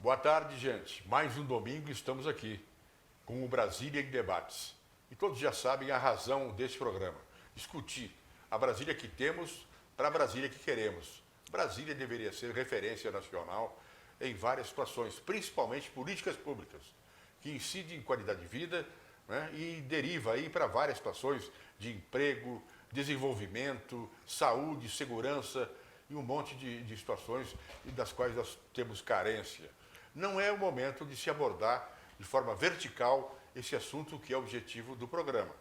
Boa tarde, gente. Mais um domingo estamos aqui com o Brasília em Debates. E todos já sabem a razão desse programa. Discutir a Brasília que temos para a Brasília que queremos. Brasília deveria ser referência nacional em várias situações, principalmente políticas públicas, que incidem em qualidade de vida, né, e deriva aí para várias situações de emprego, desenvolvimento, saúde, segurança e um monte de situações das quais nós temos carência. Não é o momento de se abordar de forma vertical esse assunto que é o objetivo do programa.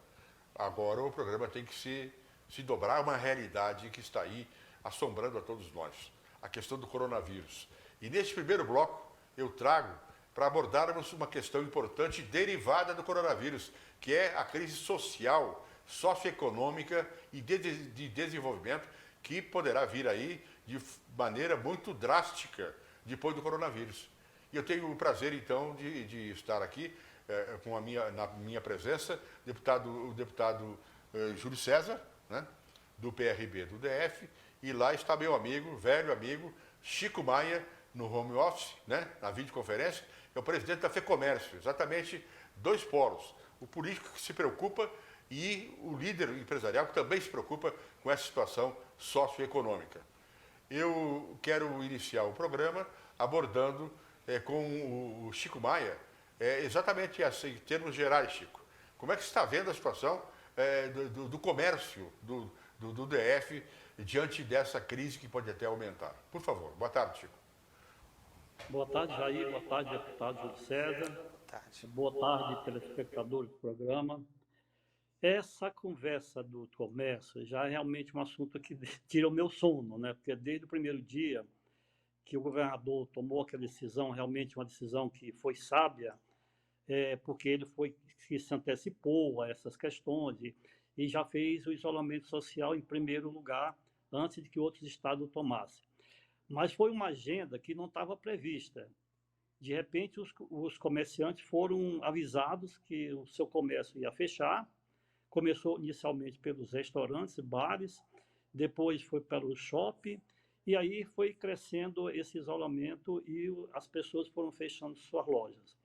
Agora o programa tem que se dobrar a uma realidade que está aí assombrando a todos nós, a questão do coronavírus. E neste primeiro bloco eu trago para abordarmos uma questão importante derivada do coronavírus, que é a crise social, socioeconômica e de desenvolvimento que poderá vir aí de maneira muito drástica depois do coronavírus. E eu tenho o prazer, então, de estar aqui na minha presença, o deputado Júlio César, né, do PRB do DF, e lá está meu amigo, velho amigo, Chico Maia, no home office, né, na videoconferência, é o presidente da FEComércio, exatamente dois polos, o político que se preocupa e o líder empresarial que também se preocupa com essa situação socioeconômica. Eu quero iniciar o programa abordando com o Chico Maia, exatamente assim, em termos gerais, Chico. Como é que você está vendo a situação do comércio do DF diante dessa crise que pode até aumentar? Por favor, boa tarde, Chico. Boa tarde, Jair. Boa tarde, deputado Júlio César. Boa tarde, telespectadores do programa. Essa conversa do comércio já é realmente um assunto que tira o meu sono, né? Porque desde o primeiro dia que o governador tomou aquela decisão, realmente uma decisão que foi sábia, porque ele que se antecipou a essas questões e já fez o isolamento social em primeiro lugar, antes de que outros estados o tomassem. Mas foi uma agenda que não estava prevista. De repente, os comerciantes foram avisados que o seu comércio ia fechar. Começou inicialmente pelos restaurantes, bares, depois foi para o shopping, e aí foi crescendo esse isolamento e as pessoas foram fechando suas lojas.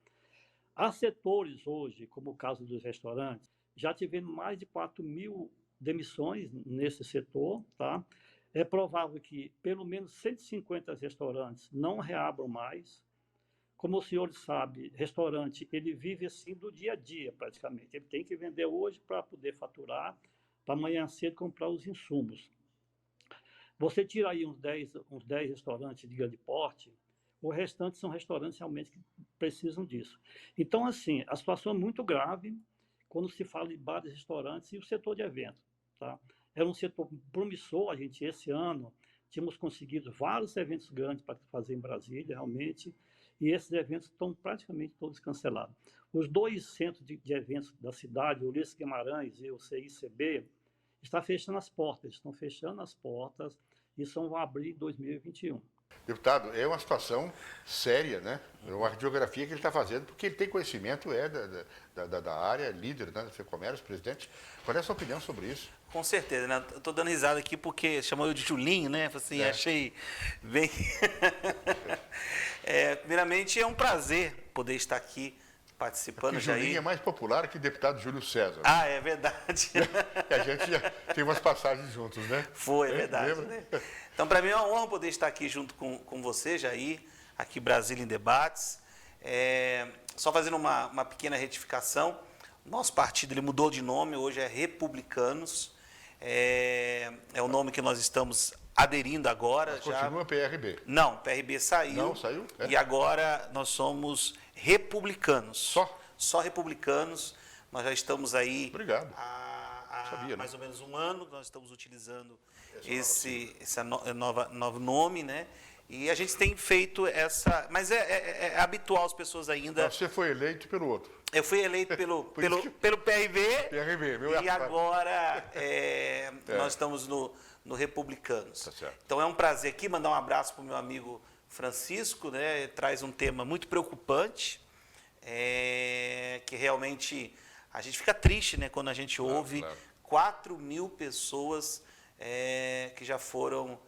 Há setores hoje, como o caso dos restaurantes, já tivemos mais de 4.000 demissões nesse setor, tá? É provável que pelo menos 150 restaurantes não reabram mais. Como os senhores sabem, restaurante, ele vive assim do dia a dia, praticamente. Ele tem que vender hoje para poder faturar, para amanhã cedo comprar os insumos. Você tira aí uns 10 restaurantes de grande porte, o restante são restaurantes realmente que precisam disso. Então, assim, a situação é muito grave quando se fala de bares, restaurantes e o setor de eventos, tá? Era um setor promissor, a gente, esse ano, tínhamos conseguido vários eventos grandes para fazer em Brasília, realmente, e esses eventos estão praticamente todos cancelados. Os dois centros de eventos da cidade, o Ulisses Guimarães e o CICB, estão fechando as portas e só vão abrir em 2021. Deputado, é uma situação séria, né? É uma radiografia que ele está fazendo, porque ele tem conhecimento da área, líder, né, da FEComércio, presidente. Qual é a sua opinião sobre isso? Com certeza, né? Eu tô dando risada aqui porque chamou eu de Julinho, né? Assim, achei bem... primeiramente, é um prazer poder estar aqui participando. Julinho é mais popular que deputado Júlio César. Ah, é verdade. A gente já tem umas passagens juntos, né? Foi, é verdade. Né? Então, para mim é uma honra poder estar aqui junto com você, Jair, aqui Brasília em Debates. Só fazendo uma pequena retificação, nosso partido ele mudou de nome, hoje é Republicanos. É o nome que nós estamos aderindo agora. Mas continua PRB? Não, PRB saiu. Não, saiu? E agora nós somos Republicanos. Só Republicanos. Nós já estamos aí. Obrigado. Há mais ou menos um ano nós estamos utilizando esse novo nome, né? E a gente tem feito essa... Mas é habitual as pessoas ainda... Você foi eleito pelo outro. Eu fui eleito pelo PRB. PRB, e agora nós estamos no Republicanos. Tá certo. Então é um prazer aqui mandar um abraço para o meu amigo Francisco, né? Traz um tema muito preocupante, que realmente a gente fica triste, né, quando a gente ouve 4.000 pessoas que já foram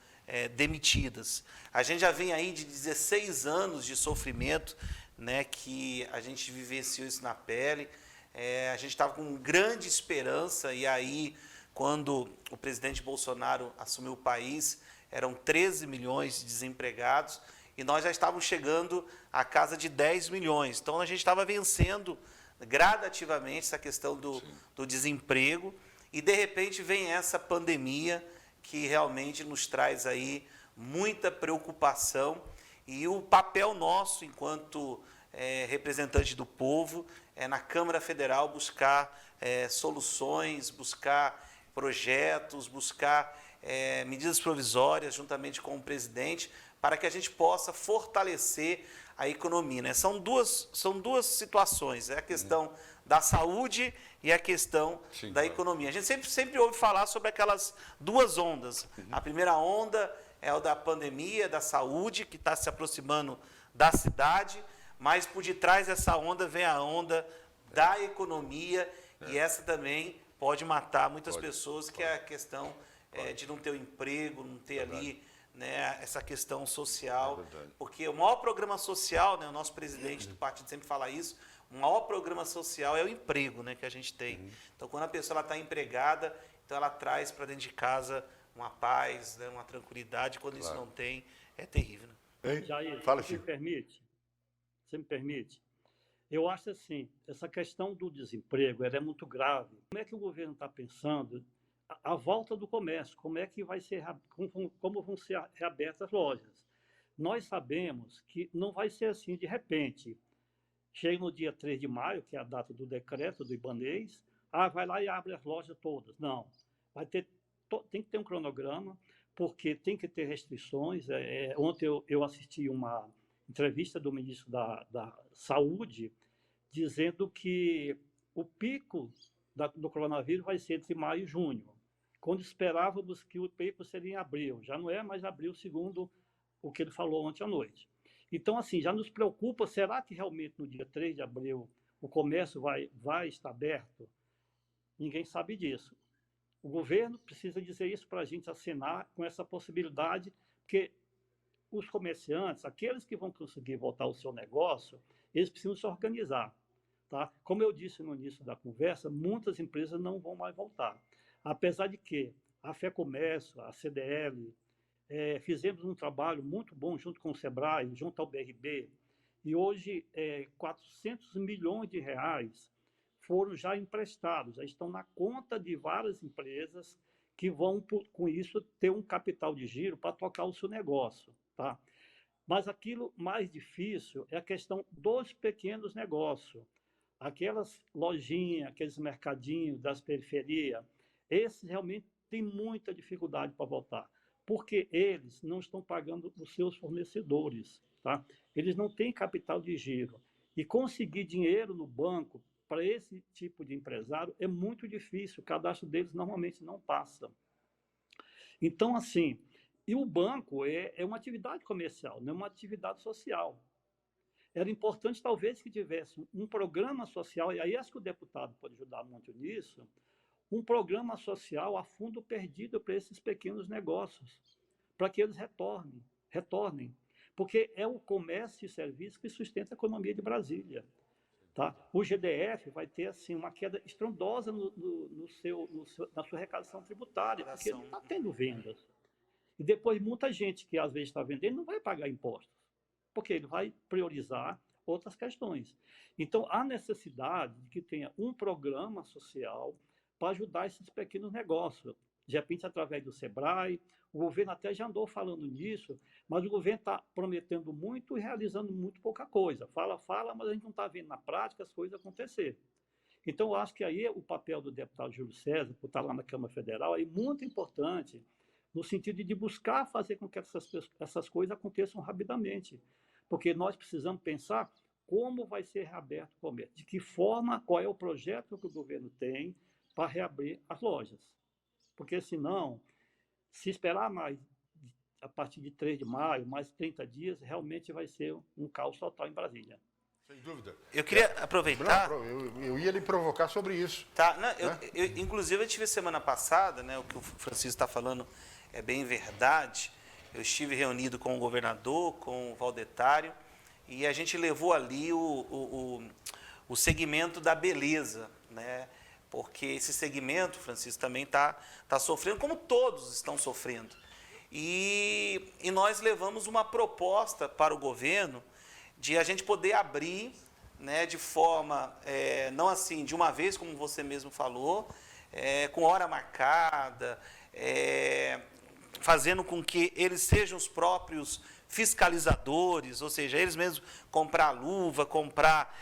demitidas. A gente já vem aí de 16 anos de sofrimento, né, que a gente vivenciou isso na pele. A gente estava com grande esperança, e aí, quando o presidente Bolsonaro assumiu o país, eram 13 milhões de desempregados, e nós já estávamos chegando à casa de 10 milhões. Então, a gente estava vencendo gradativamente essa questão do desemprego, e, de repente, vem essa pandemia que realmente nos traz aí muita preocupação, e o papel nosso, enquanto representante do povo, na Câmara Federal buscar soluções, buscar projetos, buscar medidas provisórias juntamente com o presidente, para que a gente possa fortalecer a economia, né? São duas situações, a questão da saúde e a questão da economia. A gente sempre ouve falar sobre aquelas duas ondas. A primeira onda é o da pandemia, da saúde, que está se aproximando da cidade, mas por detrás dessa onda vem a onda da economia, e essa também pode matar muitas pessoas, que é a questão de não ter um emprego, não ter ali, né, essa questão social, porque o maior programa social, né, o nosso presidente do partido sempre fala isso, o maior programa social é o emprego, né, que a gente tem. Então, quando a pessoa está empregada, então ela traz para dentro de casa uma paz, né, uma tranquilidade. Quando isso não tem, é terrível. Né? Jair, Fala, Chico. Você me permite? Eu acho assim, essa questão do desemprego ela é muito grave. Como é que o governo está pensando a volta do comércio? Como é que vai ser, como vão ser reabertas as lojas? Nós sabemos que não vai ser assim de repente. Chega no dia 3 de maio, que é a data do decreto do Ibanez, vai lá e abre as lojas todas. Não, tem que ter um cronograma, porque tem que ter restrições. Ontem eu assisti uma entrevista do ministro da Saúde, dizendo que o pico do coronavírus vai ser entre maio e junho, quando esperávamos que o pico seria em abril. Já não é mais abril, segundo o que ele falou ontem à noite. Então, assim, já nos preocupa, será que realmente no dia 3 de abril o comércio vai estar aberto? Ninguém sabe disso. O governo precisa dizer isso para a gente assinar com essa possibilidade, porque os comerciantes, aqueles que vão conseguir voltar ao seu negócio, eles precisam se organizar. Tá? Como eu disse no início da conversa, muitas empresas não vão mais voltar. Apesar de que a FEComércio, a CDL, fizemos um trabalho muito bom junto com o SEBRAE, junto ao BRB, e hoje 400 milhões de reais foram já emprestados, já estão na conta de várias empresas que vão, com isso, ter um capital de giro para tocar o seu negócio. Tá? Mas aquilo mais difícil é a questão dos pequenos negócios. Aquelas lojinhas, aqueles mercadinhos das periferias, esses realmente têm muita dificuldade para voltar, porque eles não estão pagando os seus fornecedores. Tá? Eles não têm capital de giro. E conseguir dinheiro no banco para esse tipo de empresário é muito difícil, o cadastro deles normalmente não passa. Então, assim, e o banco é uma atividade comercial, não é uma atividade social. Era importante, talvez, que tivesse um programa social, e aí acho que o deputado pode ajudar muito nisso, um programa social a fundo perdido para esses pequenos negócios, para que eles retornem, porque é o comércio e serviço que sustenta a economia de Brasília. Tá? O GDF vai ter assim, uma queda estrondosa na sua arrecadação tributária, porque ele não está tendo vendas. E depois, muita gente que às vezes está vendendo não vai pagar impostos, porque ele vai priorizar outras questões. Então, há necessidade de que tenha um programa social para ajudar esses pequenos negócios. De repente, através do SEBRAE, o governo até já andou falando nisso, mas o governo está prometendo muito e realizando muito pouca coisa. Fala, mas a gente não está vendo na prática as coisas acontecer. Então, eu acho que aí o papel do deputado Júlio César, por estar lá na Câmara Federal, é muito importante, no sentido de buscar fazer com que essas coisas aconteçam rapidamente. Porque nós precisamos pensar como vai ser reaberto o comércio, de que forma, qual é o projeto que o governo tem para reabrir as lojas. Porque, senão, se esperar mais, a partir de 3 de maio, mais 30 dias, realmente vai ser um caos total em Brasília. Sem dúvida. Eu queria aproveitar... Eu ia lhe provocar sobre isso. Tá, não, inclusive, eu tive semana passada, né, o que o Francisco está falando é bem verdade. eu estive reunido com o governador, com o Valdetário, e a gente levou ali o segmento da beleza, né? Porque esse segmento, Francisco, também está sofrendo, como todos estão sofrendo. E nós levamos uma proposta para o governo de a gente poder abrir, né, de forma, não assim, de uma vez, como você mesmo falou, com hora marcada, fazendo com que eles sejam os próprios fiscalizadores, ou seja, eles mesmos comprar luva, comprar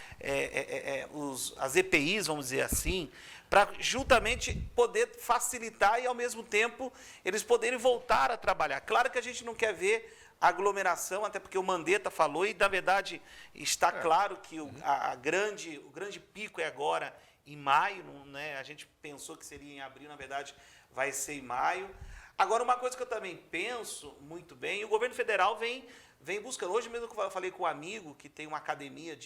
as EPIs, vamos dizer assim, para justamente poder facilitar e, ao mesmo tempo, eles poderem voltar a trabalhar. Claro que a gente não quer ver aglomeração, até porque o Mandetta falou, e, na verdade, está claro que o grande pico é agora em maio, né? A gente pensou que seria em abril, na verdade, vai ser em maio. Agora, uma coisa que eu também penso muito bem, o governo federal vem buscando. Hoje mesmo eu falei com um amigo que tem uma academia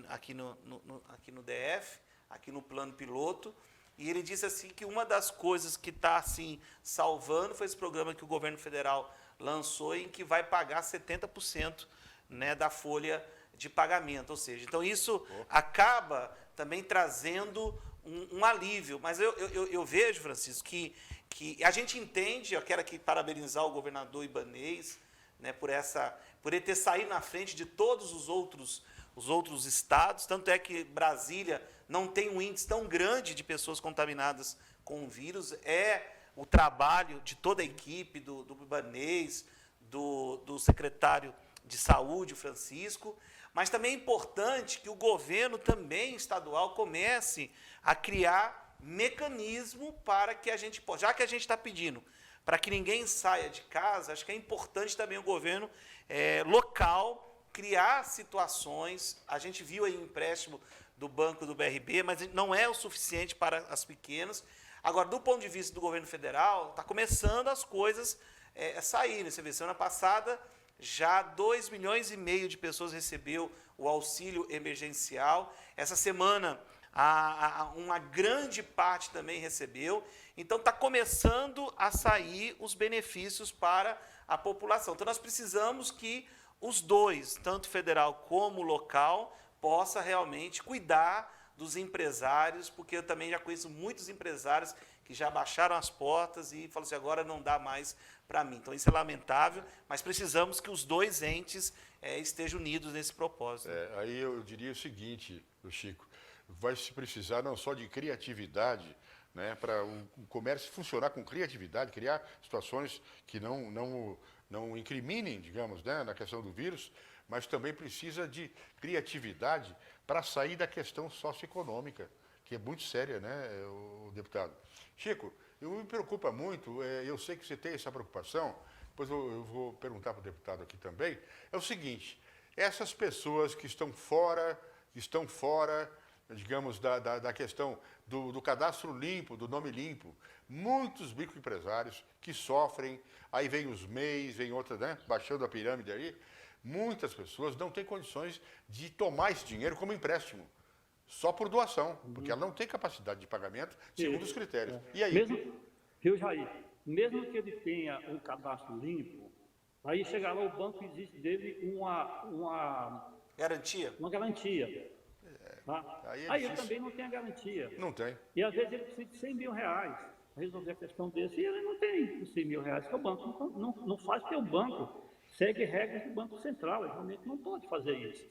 aqui no DF, aqui no plano piloto, e ele disse assim que uma das coisas que está assim, salvando foi esse programa que o governo federal lançou, em que vai pagar 70%, né, da folha de pagamento. Ou seja, então isso acaba também trazendo um alívio. Mas eu vejo, Francisco, que a gente entende, eu quero aqui parabenizar o governador Ibanez, né, por ele ter saído na frente de todos os outros estados, tanto é que Brasília não tem um índice tão grande de pessoas contaminadas com o vírus, o trabalho de toda a equipe, do Ibanez, do secretário de Saúde, o Francisco, mas também é importante que o governo também estadual comece a criar mecanismo para que a gente possa, já que a gente está pedindo para que ninguém saia de casa, acho que é importante também o governo local criar situações. A gente viu aí o empréstimo do Banco do BRB, mas não é o suficiente para as pequenas. Agora, do ponto de vista do governo federal, está começando as coisas a saírem. Você vê, semana passada, já 2,5 milhões de pessoas recebeu o auxílio emergencial. Essa semana, uma grande parte também recebeu. Então, está começando a sair os benefícios para a população. Então, nós precisamos que os dois, tanto federal como local, possa realmente cuidar dos empresários, porque eu também já conheço muitos empresários que já baixaram as portas e falaram assim, agora não dá mais para mim. Então, isso é lamentável, mas precisamos que os dois entes estejam unidos nesse propósito. Aí eu diria o seguinte, Chico, vai se precisar não só de criatividade, né, para o comércio funcionar com criatividade, criar situações que não incriminem, digamos, né, na questão do vírus, mas também precisa de criatividade para sair da questão socioeconômica, que é muito séria, né, o deputado. Chico, me preocupa muito, eu sei que você tem essa preocupação, depois eu vou perguntar para o deputado aqui também, é o seguinte, essas pessoas que estão fora, digamos, da questão do cadastro limpo, do nome limpo, muitos microempresários que sofrem, aí vem os MEIs, vem outras, né, baixando a pirâmide aí, muitas pessoas não têm condições de tomar esse dinheiro como empréstimo, só por doação, porque ela não tem capacidade de pagamento segundo os critérios. E aí? Viu, Jair? Mesmo que ele tenha um cadastro limpo, aí chegar lá, o banco existe dele uma Garantia? Uma garantia. Tá? Aí ele também não tem a garantia. Não tem. E às vezes ele precisa de 100 mil reais para resolver a questão desse, e ele não tem os 100 mil reais, que o banco não faz, porque o banco segue regras do Banco Central, ele realmente não pode fazer isso.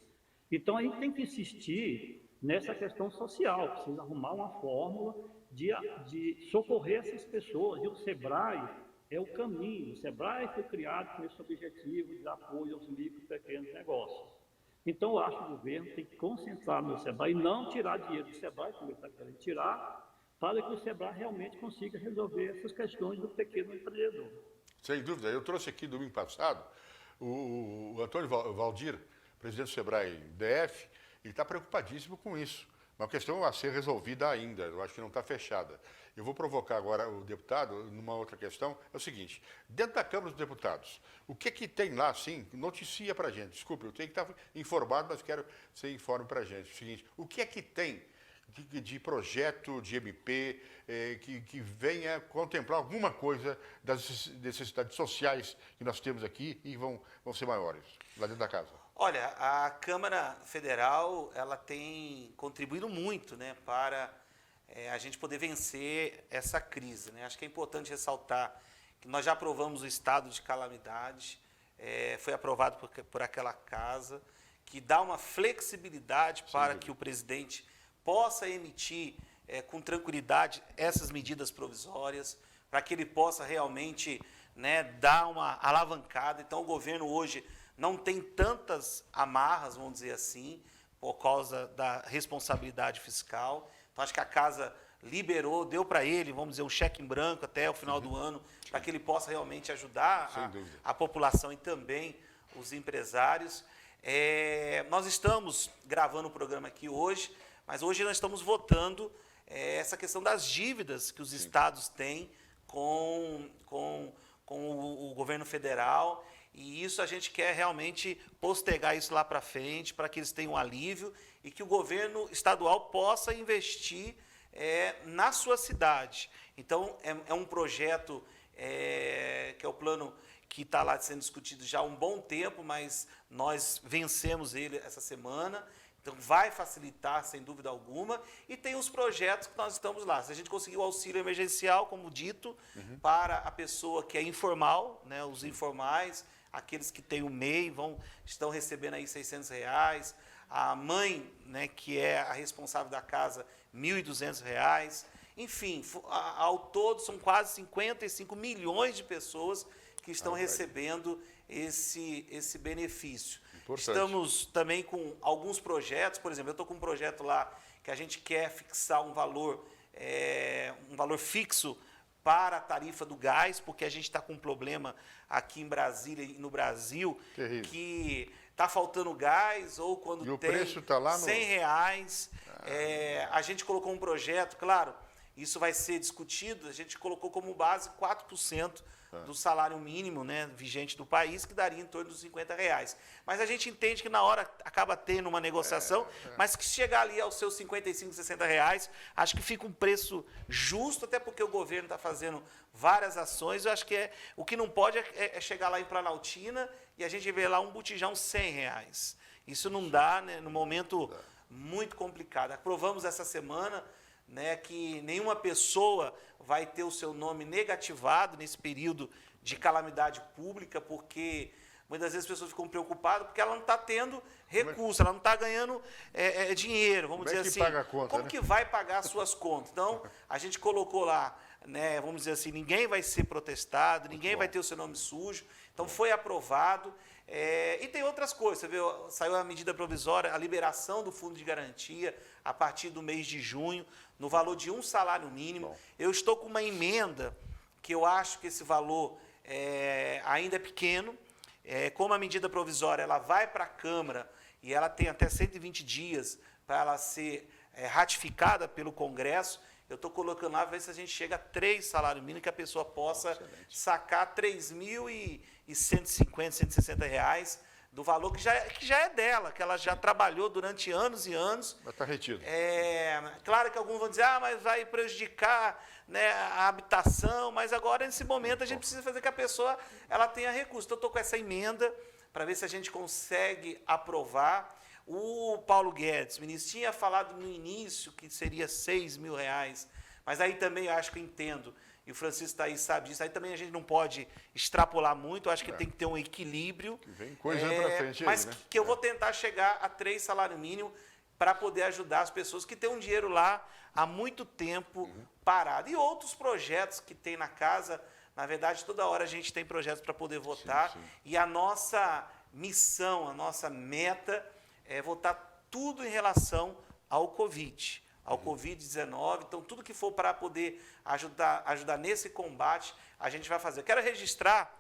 Então a gente tem que insistir nessa questão social, precisa arrumar uma fórmula de socorrer essas pessoas, e o SEBRAE é o caminho. O SEBRAE foi criado com esse objetivo de apoio aos micro e pequenos negócios. Então, eu acho que o governo tem que concentrar no SEBRAE e não tirar dinheiro do SEBRAE, como ele está querendo tirar, para que o SEBRAE realmente consiga resolver essas questões do pequeno empreendedor. Sem dúvida. Eu trouxe aqui domingo passado o Antônio Valdir, presidente do SEBRAE DF, ele está preocupadíssimo com isso. Uma questão a ser resolvida ainda, eu acho que não está fechada. Eu vou provocar agora o deputado numa outra questão, é o seguinte, dentro da Câmara dos Deputados, o que tem lá, assim, noticia para a gente, desculpe, eu tenho que estar informado, mas quero que você informe para a gente. O seguinte, o que é que tem de projeto de MP que venha contemplar alguma coisa das necessidades sociais que nós temos aqui e vão ser maiores lá dentro da casa? Olha, a Câmara Federal ela tem contribuído muito, né, para a gente poder vencer essa crise, né? Acho que é importante ressaltar que nós já aprovamos o estado de calamidade, foi aprovado por aquela casa, que dá uma flexibilidade para que o presidente possa emitir com tranquilidade essas medidas provisórias, para que ele possa realmente, né, dar uma alavancada. Então, o governo hoje não tem tantas amarras, vamos dizer assim, por causa da responsabilidade fiscal. Então, acho que a casa liberou, deu para ele, vamos dizer, um cheque em branco até o final do ano, para que ele possa realmente ajudar a população e também os empresários. Nós estamos gravando o programa aqui hoje, mas hoje nós estamos votando essa questão das dívidas que os estados têm com o governo federal, e isso a gente quer realmente postergar isso lá para frente, para que eles tenham um alívio e que o governo estadual possa investir na sua cidade. Então, é um projeto que é o plano que está lá sendo discutido já há um bom tempo, mas nós vencemos ele essa semana. Então, vai facilitar, sem dúvida alguma, e tem os projetos que nós estamos lá. Se a gente conseguir o auxílio emergencial, como dito, para a pessoa que é informal, né, os informais, aqueles que têm o MEI, estão recebendo aí R$600, a mãe, né, que é a responsável da casa, R$1.200. Enfim, ao todo, são quase 55 milhões de pessoas que estão recebendo esse benefício. Importante. Estamos também com alguns projetos, por exemplo, eu estou com um projeto lá que a gente quer fixar um valor fixo para a tarifa do gás, porque a gente está com um problema aqui em Brasília e no Brasil, que está faltando gás, ou quando e tem o preço tá lá no... R$100. A gente colocou um projeto, claro, isso vai ser discutido, a gente colocou como base 4% do salário mínimo, né, vigente do país, que daria em torno dos R$50. Mas a gente entende que na hora acaba tendo uma negociação, mas que chegar ali aos seus R$55, R$60, acho que fica um preço justo, até porque o governo está fazendo várias ações. Eu acho que o que não pode é chegar lá em Planaltina e a gente ver lá um botijão R$100. Isso não dá, né, no momento muito complicado. Aprovamos essa semana, né, que nenhuma pessoa vai ter o seu nome negativado nesse período de calamidade pública, porque muitas vezes as pessoas ficam preocupadas porque ela não está tendo recurso, ela não está ganhando dinheiro, vamos dizer assim. Paga a conta, como né? que vai pagar as suas contas? Então, a gente colocou lá, né, vamos dizer assim, ninguém vai ser protestado, ninguém vai ter o seu nome sujo. Então, foi aprovado. E tem outras coisas, você viu, saiu a medida provisória, a liberação do fundo de garantia a partir do mês de junho, no valor de um salário mínimo. Eu estou com uma emenda que eu acho que esse valor ainda é pequeno. Como a medida provisória ela vai para a Câmara e ela tem até 120 dias para ela ser ratificada pelo Congresso, eu estou colocando lá para ver se a gente chega a 3 salários mínimos, que a pessoa possa sacar R$3.150, R$160, do valor que já é dela, que ela já trabalhou durante anos e anos. Mas está retido. Claro que alguns vão dizer, mas vai prejudicar, né, a habitação, mas agora, nesse momento, a gente precisa fazer que a pessoa ela tenha recurso. Então, eu estou com essa emenda para ver se a gente consegue aprovar. O Paulo Guedes, ministro, tinha falado no início que seria R$6.000, mas aí também eu acho que eu entendo, e o Francisco aí sabe disso, aí também a gente não pode extrapolar muito, eu acho que tem que ter um equilíbrio. Vem coisa para frente aí, mas né? que eu vou tentar chegar a 3 salários mínimos para poder ajudar as pessoas que têm um dinheiro lá há muito tempo parado. E outros projetos que tem na casa, na verdade, toda hora a gente tem projetos para poder votar, e a nossa missão, a nossa meta é votar tudo em relação ao Covid, ao Covid-19. Então, tudo que for para poder ajudar nesse combate, a gente vai fazer. Eu quero registrar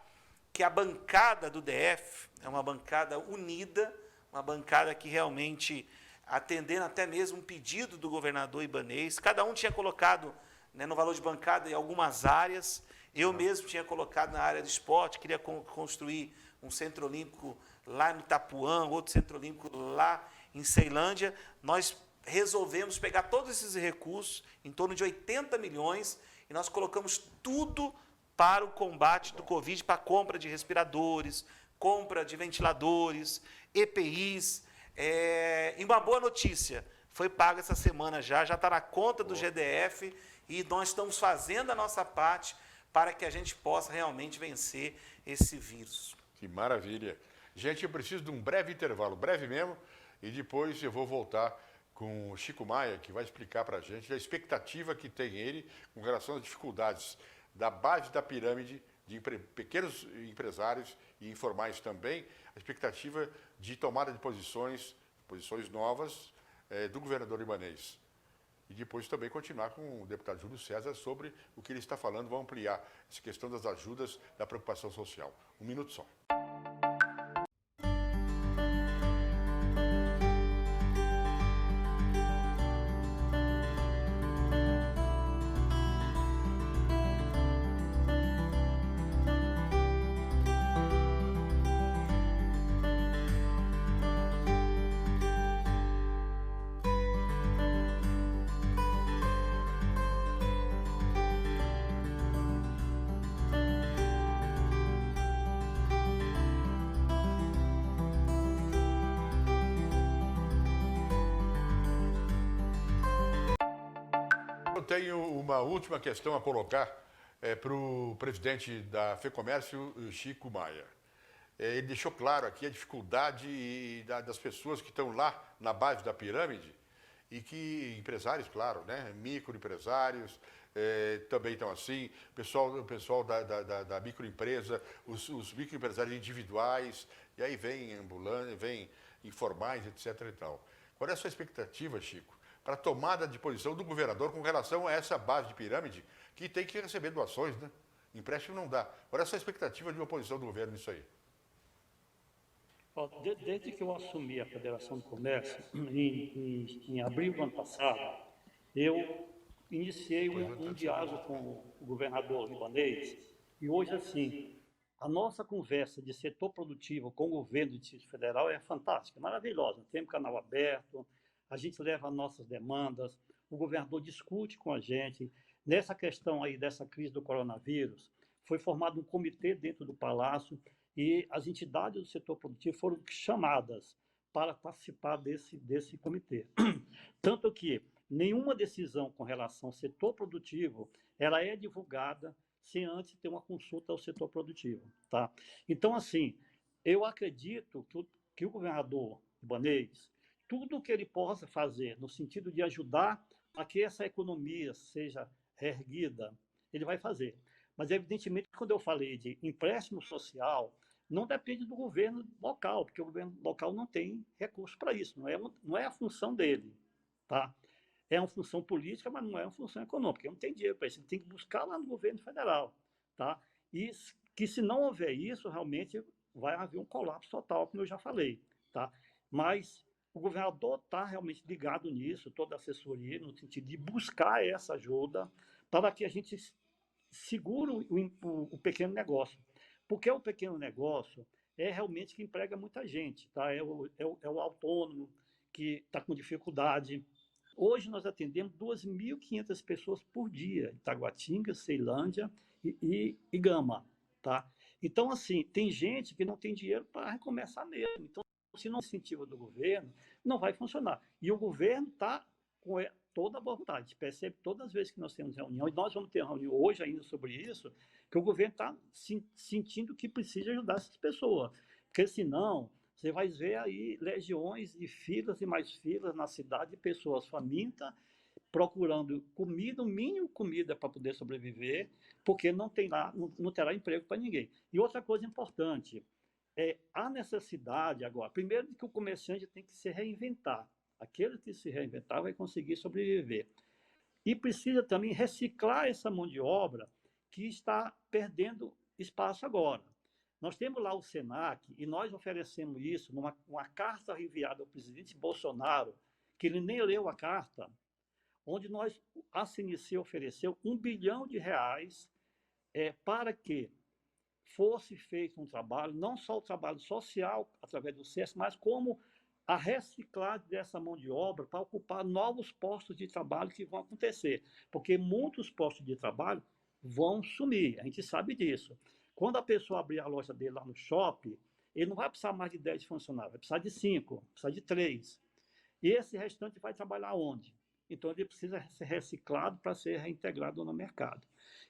que a bancada do DF é uma bancada unida, uma bancada que realmente, atendendo até mesmo um pedido do governador Ibanez, cada um tinha colocado, né, no valor de bancada em algumas áreas. Eu mesmo tinha colocado na área de esporte, queria construir um centro olímpico lá no Itapuã, outro centro olímpico lá em Ceilândia. Nós resolvemos pegar todos esses recursos, em torno de 80 milhões, e nós colocamos tudo para o combate do Covid, para a compra de respiradores, compra de ventiladores, EPIs. E uma boa notícia, foi pago essa semana já está na conta do GDF, e nós estamos fazendo a nossa parte para que a gente possa realmente vencer esse vírus. Que maravilha. Gente, eu preciso de um breve intervalo, breve mesmo, e depois eu vou voltar com o Chico Maia, que vai explicar para a gente a expectativa que tem ele com relação às dificuldades da base da pirâmide de pequenos empresários e informais também, a expectativa de tomada de posições novas do governador Ibanez. E depois também continuar com o deputado Júlio César sobre o que ele está falando, vamos ampliar essa questão das ajudas da preocupação social. Um minuto só. Eu tenho uma última questão a colocar para o presidente da FEComércio, Chico Maia. Ele deixou claro aqui a dificuldade das pessoas que estão lá na base da pirâmide e que, empresários, claro, né, microempresários também estão assim, o pessoal da microempresa, os microempresários individuais, e aí vem ambulante, vem informais, etc. e tal. Qual é a sua expectativa, Chico, para a tomada de posição do governador com relação a essa base de pirâmide que tem que receber doações, né? Empréstimo não dá. Qual é a sua expectativa de uma posição do governo nisso aí? Desde que eu assumi a Federação do Comércio, em abril do ano passado, eu iniciei um diálogo com o governador libanês, e hoje, assim, a nossa conversa de setor produtivo com o governo do Distrito Federal é fantástica, maravilhosa. Tem um canal aberto, a gente leva nossas demandas, o governador discute com a gente. Nessa questão aí dessa crise do coronavírus, foi formado um comitê dentro do Palácio e as entidades do setor produtivo foram chamadas para participar desse comitê. Tanto que nenhuma decisão com relação ao setor produtivo, ela é divulgada sem antes ter uma consulta ao setor produtivo, tá? Então, assim, eu acredito que o governador Ibanez, tudo que ele possa fazer no sentido de ajudar a que essa economia seja reerguida, ele vai fazer. Mas, evidentemente, quando eu falei de empréstimo social, não depende do governo local, porque o governo local não tem recurso para isso, não é a função dele, tá? É uma função política, mas não é uma função econômica, não tem dinheiro para isso, ele tem que buscar lá no governo federal, tá? E que se não houver isso, realmente vai haver um colapso total, como eu já falei, tá? Mas o governador está realmente ligado nisso, toda a assessoria, no sentido de buscar essa ajuda para que a gente segure o pequeno negócio. Porque o pequeno negócio é realmente que emprega muita gente, tá? É o autônomo que está com dificuldade. Hoje nós atendemos 2.500 pessoas por dia, em Taguatinga, Ceilândia e Gama, tá? Então, assim, tem gente que não tem dinheiro para recomeçar mesmo. Então, se não incentiva do governo, não vai funcionar. E o governo está com toda a boa vontade. Percebe todas as vezes que nós temos reunião, e nós vamos ter reunião hoje ainda sobre isso, que o governo está sentindo que precisa ajudar essas pessoas. Porque senão, você vai ver aí legiões de filas e mais filas na cidade de pessoas famintas, procurando comida, o mínimo comida para poder sobreviver, porque não terá emprego para ninguém. E outra coisa importante, a necessidade agora, primeiro que o comerciante tem que se reinventar. Aquele que se reinventar vai conseguir sobreviver. E precisa também reciclar essa mão de obra que está perdendo espaço agora. Nós temos lá o SENAC e nós oferecemos isso numa carta enviada ao presidente Bolsonaro, que ele nem leu a carta, onde a CNC ofereceu R$ 1 bilhão para que fosse feito um trabalho, não só o trabalho social através do SESC, mas como a reciclagem dessa mão de obra para ocupar novos postos de trabalho que vão acontecer, porque muitos postos de trabalho vão sumir, a gente sabe disso. Quando a pessoa abrir a loja dele lá no shopping, ele não vai precisar mais de 10 funcionários, vai precisar de 5, vai precisar de 3. E esse restante vai trabalhar onde? Então, ele precisa ser reciclado para ser reintegrado no mercado.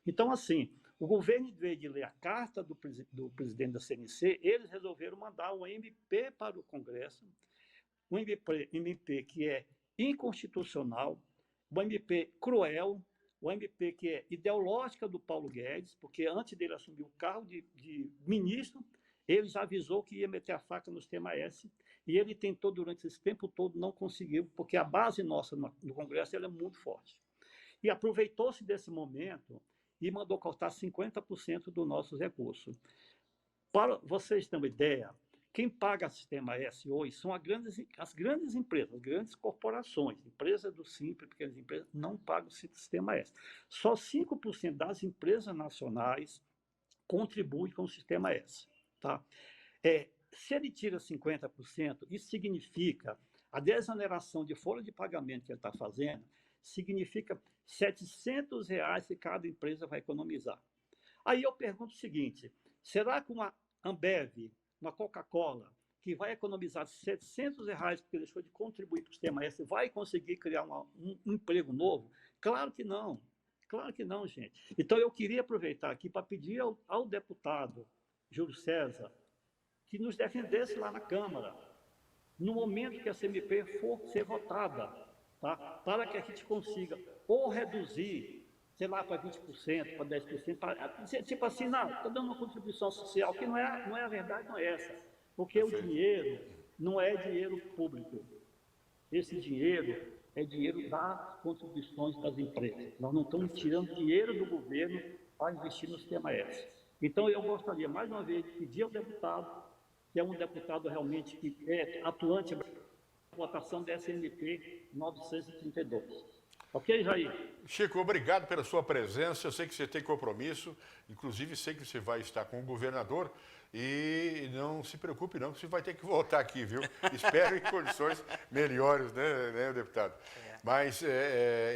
Então, assim, o governo, em vez de ler a carta do presidente da CNC, eles resolveram mandar um MP para o Congresso, um MP que é inconstitucional, um MP cruel, um MP que é ideológica do Paulo Guedes, porque antes dele assumir o cargo de ministro, ele já avisou que ia meter a faca no sistema S, e ele tentou durante esse tempo todo, não conseguiu, porque a base nossa no Congresso ela é muito forte. E aproveitou-se desse momento e mandou cortar 50% dos nossos recursos. Para vocês terem uma ideia, quem paga o sistema S hoje são as grandes empresas, as grandes corporações, empresas do Simples, pequenas empresas, não pagam o sistema S. Só 5% das empresas nacionais contribuem com o sistema S. Tá? Se ele tira 50%, isso significa a desoneração de folha de pagamento que ele está fazendo, significa R$ 700 que cada empresa vai economizar. Aí eu pergunto o seguinte, será que uma Ambev, uma Coca-Cola, que vai economizar R$ 700 porque deixou de contribuir para o sistema S, vai conseguir criar um emprego novo? Claro que não. Claro que não, gente. Então, eu queria aproveitar aqui para pedir ao deputado Júlio César que nos defendesse lá na Câmara, no momento que a CMP for ser votada, tá? Para que a gente consiga ou reduzir, sei lá, para 20%, para 10%, tipo assim, não, está dando uma contribuição social, que não é a verdade, não é essa. Porque o dinheiro não é dinheiro público. Esse dinheiro é dinheiro das contribuições das empresas. Nós não estamos tirando dinheiro do governo para investir no sistema S. Então, eu gostaria, mais uma vez, de pedir ao deputado, que é um deputado realmente que é atuante na votação da SNP 932. Ok, Jair? Chico, obrigado pela sua presença. Eu sei que você tem compromisso, inclusive sei que você vai estar com o governador e não se preocupe não, que você vai ter que voltar aqui, viu? Espero em condições melhores, né deputado? Mas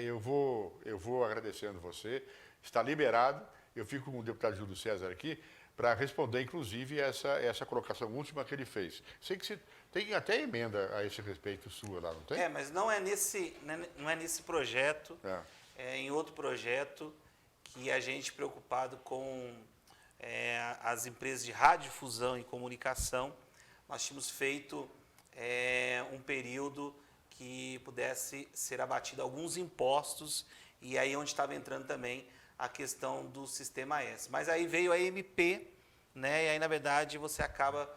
eu vou agradecendo você, está liberado. Eu fico com o deputado Júlio César aqui para responder, inclusive, essa colocação última que ele fez. Sei que você tem até emenda a esse respeito sua lá, não tem? Mas não é nesse projeto, é em outro projeto que a gente, preocupado com as empresas de radiodifusão e comunicação, nós tínhamos feito um período que pudesse ser abatido alguns impostos, e aí onde estava entrando também a questão do sistema S. Mas aí veio a MP, né? E aí, na verdade, você acaba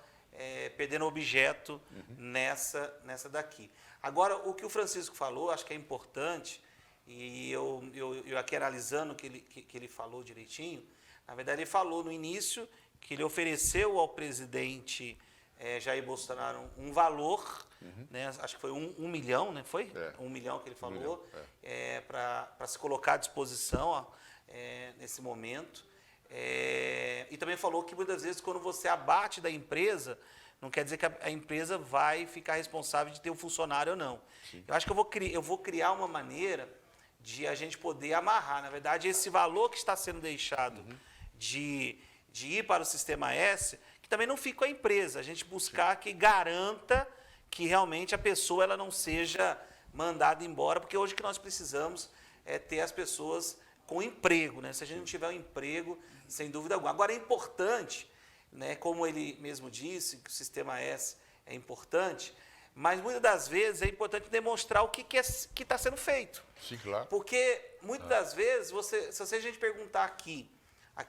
perdendo objeto nessa daqui. Agora, o que o Francisco falou, acho que é importante, e eu aqui analisando o que ele falou direitinho, na verdade, ele falou no início que ele ofereceu ao presidente Jair Bolsonaro um valor, né? Acho que foi 1 milhão, né? Foi? 1 milhão que ele falou, para se colocar à disposição nesse momento. E também falou que muitas vezes quando você abate da empresa, não quer dizer que a empresa vai ficar responsável de ter um funcionário ou não. Sim. Eu acho que eu vou criar uma maneira de a gente poder amarrar, na verdade, esse valor que está sendo deixado de ir para o sistema S, que também não fique com a empresa, a gente buscar que garanta que realmente a pessoa ela não seja mandada embora, porque hoje o que nós precisamos é ter as pessoas com emprego, né? Se a gente não tiver um emprego, sem dúvida alguma. Agora, é importante, né, como ele mesmo disse, que o sistema S é importante, mas muitas das vezes é importante demonstrar o que está sendo feito. Sim, claro. Porque muitas das vezes, se a gente perguntar aqui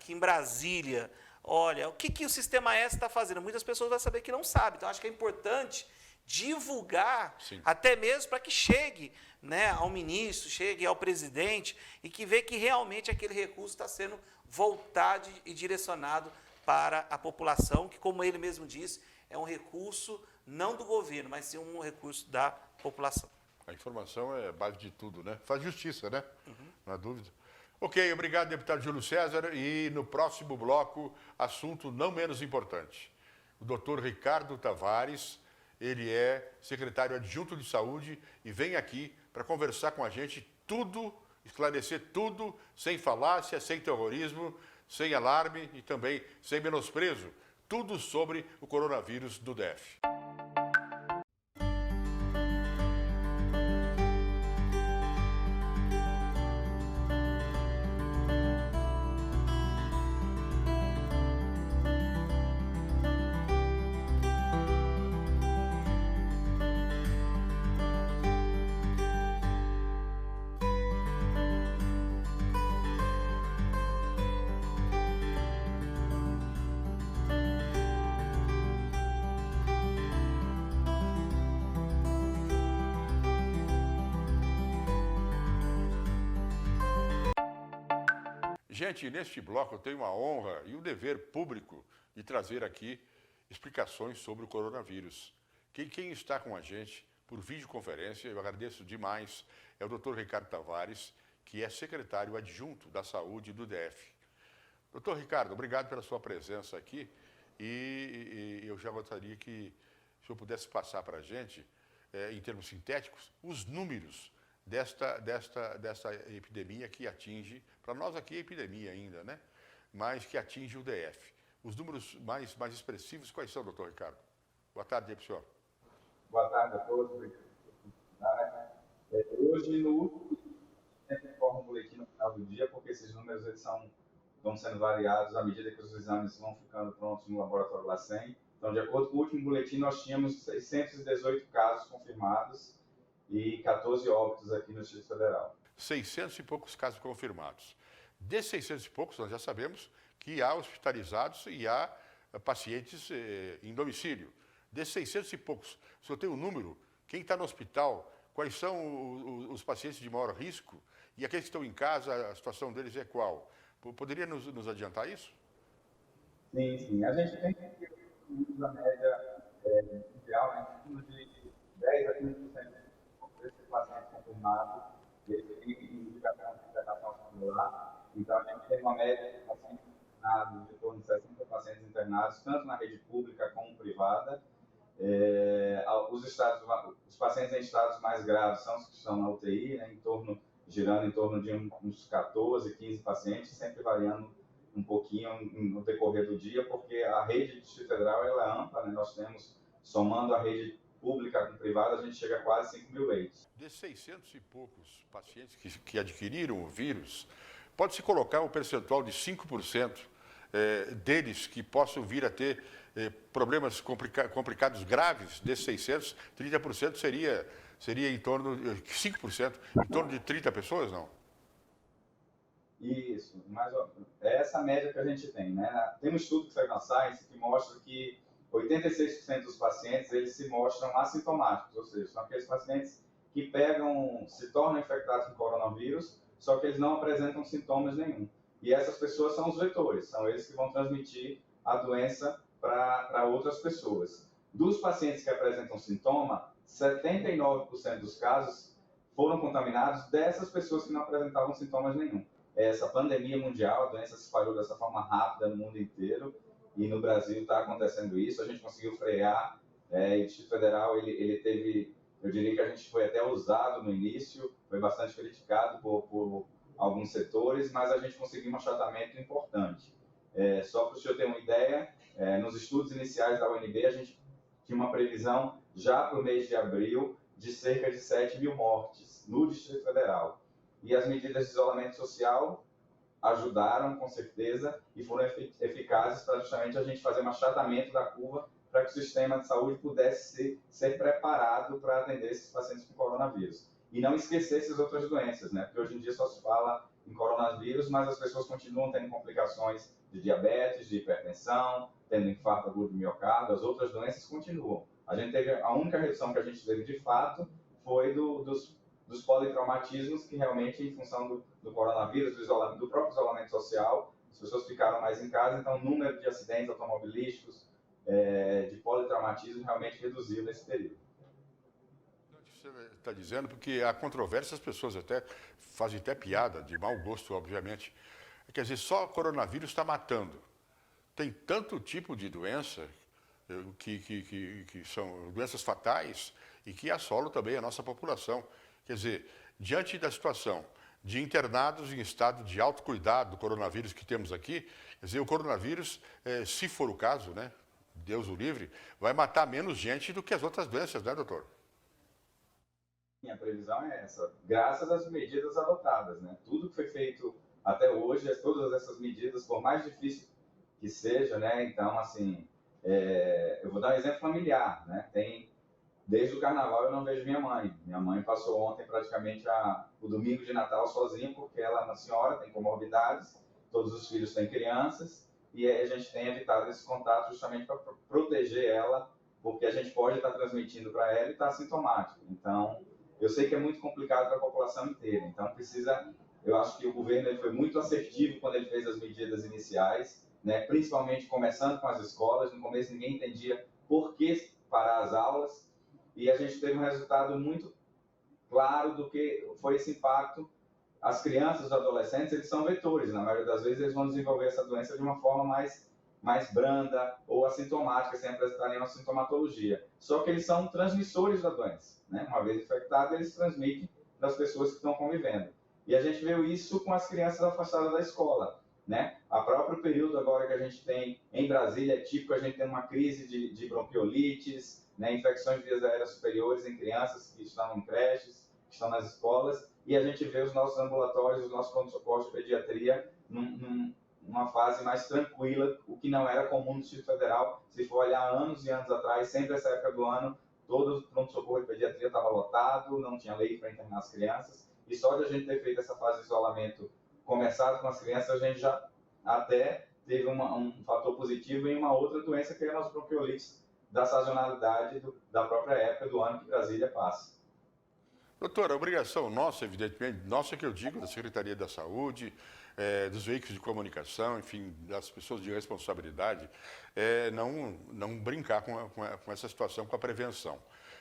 em Brasília, olha, o que o sistema S está fazendo, muitas pessoas vão saber que não sabem. Então, acho que é importante divulgar, sim, até mesmo para que chegue, né, ao ministro, chegue ao presidente e que vê que realmente aquele recurso está sendo voltado e direcionado para a população, que, como ele mesmo disse, é um recurso não do governo, mas sim um recurso da população. A informação é base de tudo, né? Faz justiça, né? Não há dúvida. Ok, obrigado, deputado Júlio César. E no próximo bloco, assunto não menos importante. O doutor Ricardo Tavares, ele é secretário adjunto de saúde e vem aqui para conversar com a gente tudo, esclarecer tudo, sem falácia, sem terrorismo, sem alarme e também sem menosprezo. Tudo sobre o coronavírus do DF. Gente, neste bloco eu tenho a honra e o dever público de trazer aqui explicações sobre o coronavírus. Quem está com a gente por videoconferência, eu agradeço demais, é o Dr. Ricardo Tavares, que é secretário adjunto da Saúde do DF. Dr. Ricardo, obrigado pela sua presença aqui e eu já gostaria que o senhor pudesse passar para a gente, em termos sintéticos, os números desta epidemia que atinge, para nós aqui é epidemia ainda, né? Mas que atinge o DF. Os números mais expressivos, quais são, doutor Ricardo? Boa tarde aí para o senhor. Boa tarde a todos. Hoje, no último, sempre informa um boletim no final do dia, porque esses números eles vão sendo variados à medida que os exames vão ficando prontos no laboratório LACEN. Então, de acordo com o último boletim, nós tínhamos 618 casos confirmados e 14 óbitos aqui no Distrito Federal. 600 e poucos casos confirmados. Desses 600 e poucos, nós já sabemos que há hospitalizados e há pacientes em domicílio. Desses 600 e poucos, o senhor tem um número? Quem está no hospital? Quais são os pacientes de maior risco? E aqueles que estão em casa, a situação deles é qual? Poderia nos adiantar isso? Sim. A gente tem que a média mundial, né, em torno de 10 a 15% desses pacientes confirmados, eles têm indicação de internação hospitalar. Então, a gente tem uma média de pacientes internados, de torno de 60 pacientes internados, tanto na rede pública como privada. Os pacientes em estados mais graves são os que estão na UTI, né, girando em torno de uns 14, 15 pacientes, sempre variando um pouquinho no decorrer do dia, porque a rede do Distrito Federal ela é ampla, né? Nós temos, somando a rede pública com privada, a gente chega a quase 5 mil leitos. Desses 600 e poucos pacientes que adquiriram o vírus, pode-se colocar um percentual de 5% deles que possam vir a ter problemas complicados graves. Desses 600, 30% seria em torno de 5%, em torno de 30 pessoas, não? Isso, mas é essa média que a gente tem, né? Tem um estudo que saiu na Science que mostra que 86% dos pacientes eles se mostram assintomáticos, ou seja, são aqueles pacientes que se tornam infectados com coronavírus, só que eles não apresentam sintomas nenhum. E essas pessoas são os vetores, são eles que vão transmitir a doença para outras pessoas. Dos pacientes que apresentam sintoma, 79% dos casos foram contaminados dessas pessoas que não apresentavam sintomas nenhum. Essa pandemia mundial, a doença se espalhou dessa forma rápida no mundo inteiro e no Brasil está acontecendo isso. A gente conseguiu frear, e o Distrito Federal ele teve, eu diria que a gente foi até usado no início, foi bastante criticado por alguns setores, mas a gente conseguiu um achatamento importante. Só para o senhor ter uma ideia, nos estudos iniciais da UNB a gente tinha uma previsão já para o mês de abril de cerca de 7 mil mortes no Distrito Federal. E as medidas de isolamento social ajudaram, com certeza, e foram eficazes para justamente a gente fazer um achatamento da curva para que o sistema de saúde pudesse ser preparado para atender esses pacientes com coronavírus. E não esquecer essas outras doenças, né? Porque hoje em dia só se fala em coronavírus, mas as pessoas continuam tendo complicações de diabetes, de hipertensão, tendo infarto agudo do miocárdio, as outras doenças continuam. A única redução que a gente teve de fato foi dos politraumatismos, que realmente, em função do coronavírus, do próprio isolamento social, as pessoas ficaram mais em casa, então o número de acidentes automobilísticos, de politraumatismo, realmente reduziu nesse período. Você está dizendo, porque há controvérsia, as pessoas até fazem até piada, de mau gosto, obviamente. Quer dizer, só o coronavírus está matando. Tem tanto tipo de doença que são doenças fatais e que assolam também a nossa população. Quer dizer, diante da situação de internados em estado de alto cuidado do coronavírus que temos aqui, quer dizer, o coronavírus, se for o caso, né, Deus o livre, vai matar menos gente do que as outras doenças, né, doutor? A previsão é essa, graças às medidas adotadas, né? Tudo que foi feito até hoje, todas essas medidas, por mais difícil que seja, né? Então, assim, eu vou dar um exemplo familiar, né? Desde o carnaval eu não vejo minha mãe. Minha mãe passou ontem praticamente o domingo de Natal sozinha, porque ela é uma senhora, tem comorbidades, todos os filhos têm crianças, e aí a gente tem evitado esse contato justamente para proteger ela, porque a gente pode estar transmitindo para ela e estar assintomático. Então, eu sei que é muito complicado para a população inteira, então eu acho que o governo ele foi muito assertivo quando ele fez as medidas iniciais, né? Principalmente começando com as escolas. No começo ninguém entendia por que parar as aulas, e a gente teve um resultado muito claro do que foi esse impacto. As crianças, os adolescentes, eles são vetores, na maioria das vezes eles vão desenvolver essa doença de uma forma mais branda ou assintomática, sem apresentar nenhuma sintomatologia. Só que eles são transmissores da doença, né? Uma vez infectados, eles transmitem das pessoas que estão convivendo. E a gente viu isso com as crianças afastadas da escola, né? A próprio período agora que a gente tem em Brasília, é típico, a gente tem uma crise de bronquiolites, né? Infecções de vias aéreas superiores em crianças que estão em creches, que estão nas escolas, e a gente vê os nossos ambulatórios, os nossos pronto-socorros de pediatria numa fase mais tranquila, o que não era comum no Distrito Federal. Se for olhar anos e anos atrás, sempre essa época do ano, todo o pronto-socorro de pediatria estava lotado, não tinha leito para internar as crianças, e só de a gente ter feito essa fase de isolamento, começado com as crianças, a gente já até teve um fator positivo em uma outra doença, que é as bronquiolites da sazonalidade da própria época do ano que Brasília passa. Doutor, a obrigação nossa, evidentemente, nossa que eu digo, da Secretaria da Saúde, dos veículos de comunicação, enfim, das pessoas de responsabilidade, não brincar com essa situação, com a prevenção.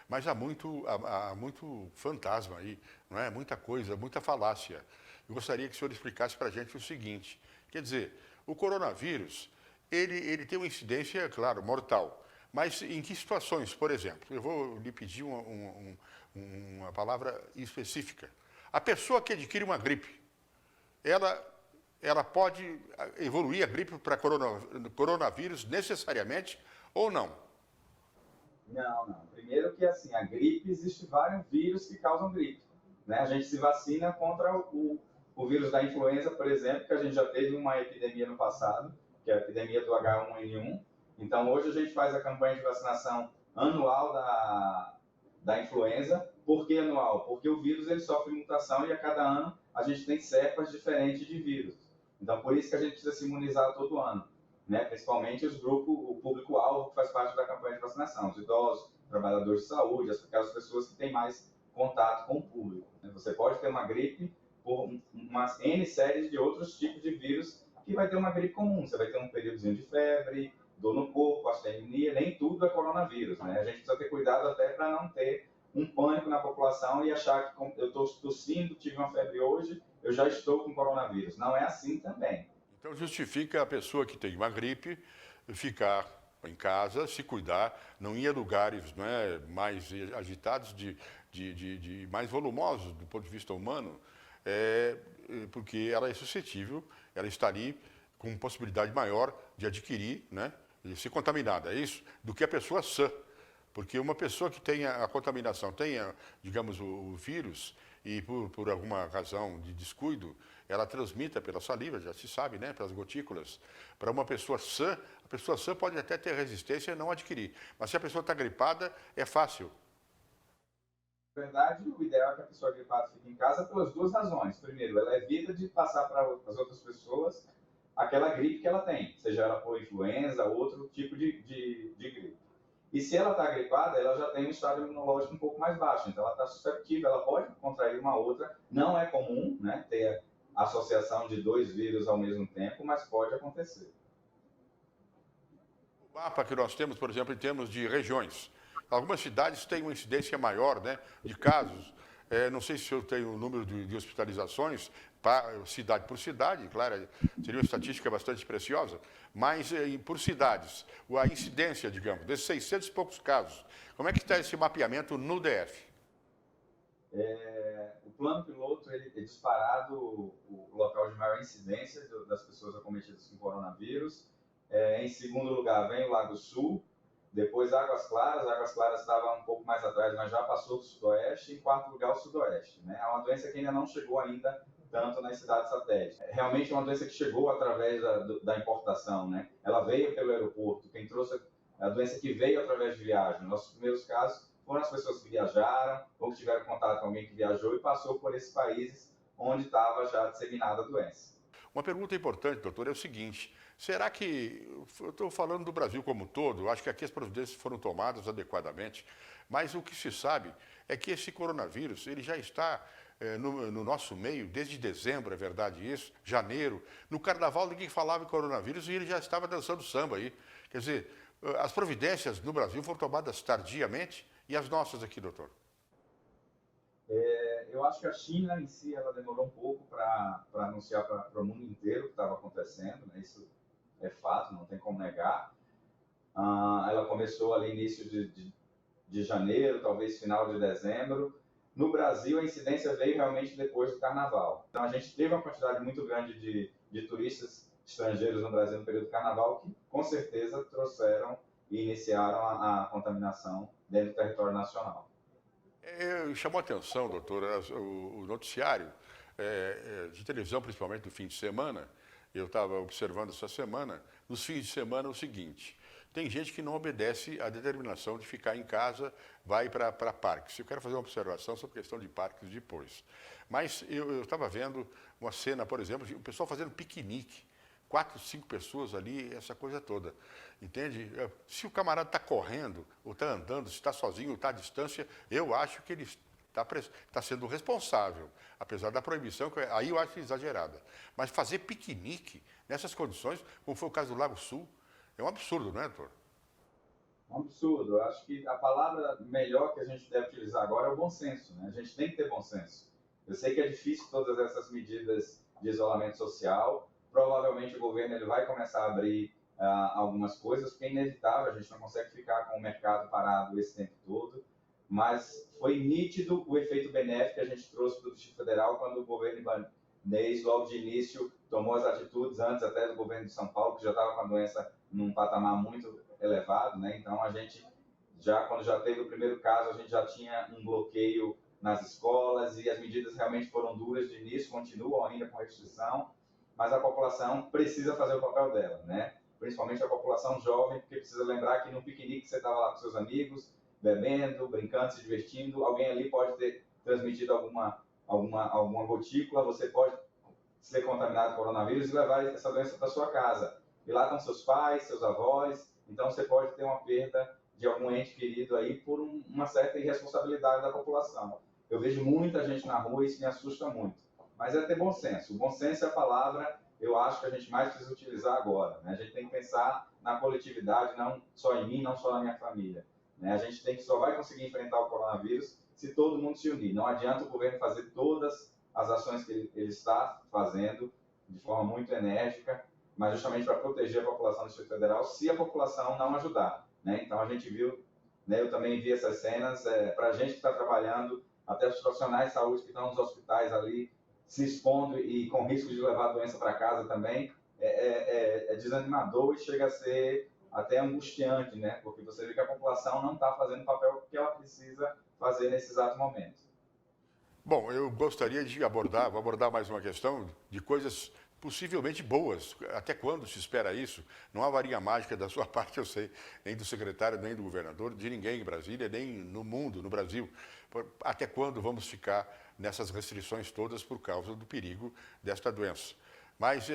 Mas há muito fantasma aí, não é? Muita coisa, muita falácia. Eu gostaria que o senhor explicasse para a gente o seguinte, quer dizer, o coronavírus, ele tem uma incidência, claro, mortal, mas em que situações, por exemplo? Eu vou lhe pedir uma palavra específica. A pessoa que adquire uma gripe, ela pode evoluir a gripe para coronavírus necessariamente ou não? Não. Primeiro que, assim, a gripe, existe vários vírus que causam gripe, né? A gente se vacina contra o vírus da influenza, por exemplo, que a gente já teve uma epidemia no passado, que é a epidemia do H1N1. Então, hoje a gente faz a campanha de vacinação anual da influenza. Por que anual? Porque o vírus ele sofre mutação e a cada ano a gente tem cepas diferentes de vírus. Então, por isso que a gente precisa se imunizar todo ano, né? Principalmente o público-alvo que faz parte da campanha de vacinação, os idosos, trabalhadores de saúde, aquelas pessoas que têm mais contato com o público. Você pode ter uma gripe por umas N séries de outros tipos de vírus que vai ter uma gripe comum. Você vai ter um períodozinho de febre, dor no corpo, astenia, nem tudo é coronavírus, né? A gente precisa ter cuidado até para não ter um pânico na população e achar que eu estou tossindo, tive uma febre hoje, eu já estou com coronavírus. Não é assim também. Então justifica a pessoa que tem uma gripe ficar em casa, se cuidar, não ir a lugares, não é, mais agitados, mais volumosos do ponto de vista humano, porque ela é suscetível, ela está ali com possibilidade maior de adquirir, né, de ser contaminada, é isso? Do que a pessoa sã. Porque uma pessoa que tenha a contaminação, tenha, digamos, o vírus, e por alguma razão de descuido, ela transmita pela saliva, já se sabe, né, pelas gotículas. Para uma pessoa sã, a pessoa sã pode até ter resistência e não adquirir. Mas se a pessoa está gripada, é fácil. Na verdade, o ideal é que a pessoa gripada fique em casa pelas duas razões. Primeiro, ela evita de passar para as outras pessoas aquela gripe que ela tem, seja ela por influenza ou outro tipo de gripe. E se ela está gripada, ela já tem um estado imunológico um pouco mais baixo, então ela está susceptível, ela pode contrair uma outra. Não é comum, né, ter a associação de dois vírus ao mesmo tempo, mas pode acontecer. O mapa que nós temos, por exemplo, em termos de regiões, algumas cidades têm uma incidência maior, né, de casos Não sei se eu tenho o número de hospitalizações, cidade por cidade, claro, seria uma estatística bastante preciosa, mas por cidades, a incidência, digamos, desses 600 e poucos casos, como é que está esse mapeamento no DF? O plano piloto, ele é disparado o local de maior incidência das pessoas acometidas com coronavírus. Em segundo lugar, vem o Lago Sul, depois Águas Claras estava um pouco mais atrás, mas já passou do Sudoeste, e em quarto lugar o Sudoeste. Né? É uma doença que ainda não chegou ainda tanto nas cidades satélites. Realmente é uma doença que chegou através da importação, né? Ela veio pelo aeroporto, quem trouxe a doença que veio através de viagem. Nossos primeiros casos foram as pessoas que viajaram ou que tiveram contato com alguém que viajou e passou por esses países onde estava já disseminada a doença. Uma pergunta importante, doutor, é o seguinte: será que, eu estou falando do Brasil como um todo, acho que aqui as providências foram tomadas adequadamente, mas o que se sabe é que esse coronavírus, ele já está no nosso meio desde dezembro, é verdade isso, janeiro. No carnaval ninguém falava em coronavírus e ele já estava dançando samba aí. Quer dizer, as providências no Brasil foram tomadas tardiamente e as nossas aqui, doutor? Eu acho que a China em si ela demorou um pouco para anunciar para o mundo inteiro o que estava acontecendo, né? Isso é fato, não tem como negar. Ela começou ali início de janeiro, talvez final de dezembro. No Brasil, a incidência veio realmente depois do Carnaval. Então, a gente teve uma quantidade muito grande de turistas estrangeiros no Brasil no período do Carnaval que, com certeza, trouxeram e iniciaram a contaminação dentro do território nacional. Chamou a atenção, doutor, o noticiário de televisão, principalmente no fim de semana. Eu estava observando essa semana, nos fins de semana, o seguinte: tem gente que não obedece à determinação de ficar em casa, vai para parques. Eu quero fazer uma observação sobre a questão de parques depois. Mas eu estava vendo uma cena, por exemplo, de o pessoal fazendo piquenique. 4, 5 pessoas ali, essa coisa toda. Entende? Se o camarada está correndo, ou está andando, se está sozinho, ou está à distância, eu acho que ele está sendo responsável, apesar da proibição, que aí eu acho exagerada. Mas fazer piquenique nessas condições, como foi o caso do Lago Sul, é um absurdo, não é, doutor? É um absurdo. Eu acho que a palavra melhor que a gente deve utilizar agora é o bom senso, né? A gente tem que ter bom senso. Eu sei que é difícil todas essas medidas de isolamento social. Provavelmente o governo ele vai começar a abrir algumas coisas, porque é inevitável, a gente não consegue ficar com o mercado parado esse tempo todo. Mas foi nítido o efeito benéfico que a gente trouxe para o Distrito Federal quando o governo ibanês, logo de início, tomou as atitudes, antes até do governo de São Paulo, que já estava com a doença num patamar muito elevado, né? Então, a gente, quando já teve o primeiro caso, a gente já tinha um bloqueio nas escolas e as medidas realmente foram duras de início, continuam ainda com restrição, mas a população precisa fazer o papel dela, né? Principalmente a população jovem, porque precisa lembrar que no piquenique você estava lá com seus amigos, bebendo, brincando, se divertindo, alguém ali pode ter transmitido alguma gotícula, você pode ser contaminado com coronavírus e levar essa doença para sua casa. E lá estão seus pais, seus avós, então você pode ter uma perda de algum ente querido aí por uma certa irresponsabilidade da população. Eu vejo muita gente na rua e isso me assusta muito. Mas é ter bom senso. O bom senso é a palavra, eu acho que a gente mais precisa utilizar agora, né? A gente tem que pensar na coletividade, não só em mim, não só na minha família. Né? A gente só vai conseguir enfrentar o coronavírus se todo mundo se unir. Não adianta o governo fazer todas as ações que ele está fazendo de forma muito enérgica, mas justamente para proteger a população do Distrito Federal, se a população não ajudar. Né? Então a gente viu, né, eu também vi essas cenas, para a gente que está trabalhando, até os profissionais de saúde que estão nos hospitais ali, se expondo e com risco de levar a doença para casa também, é desanimador e chega a ser até angustiante, né? Porque você vê que a população não está fazendo o papel que ela precisa fazer nesse exato momento. Bom, eu gostaria de vou abordar mais uma questão de coisas possivelmente boas. Até quando se espera isso? Não há varinha mágica da sua parte, eu sei, nem do secretário, nem do governador, de ninguém em Brasília, nem no mundo, no Brasil. Até quando vamos ficar nessas restrições todas por causa do perigo desta doença? Mas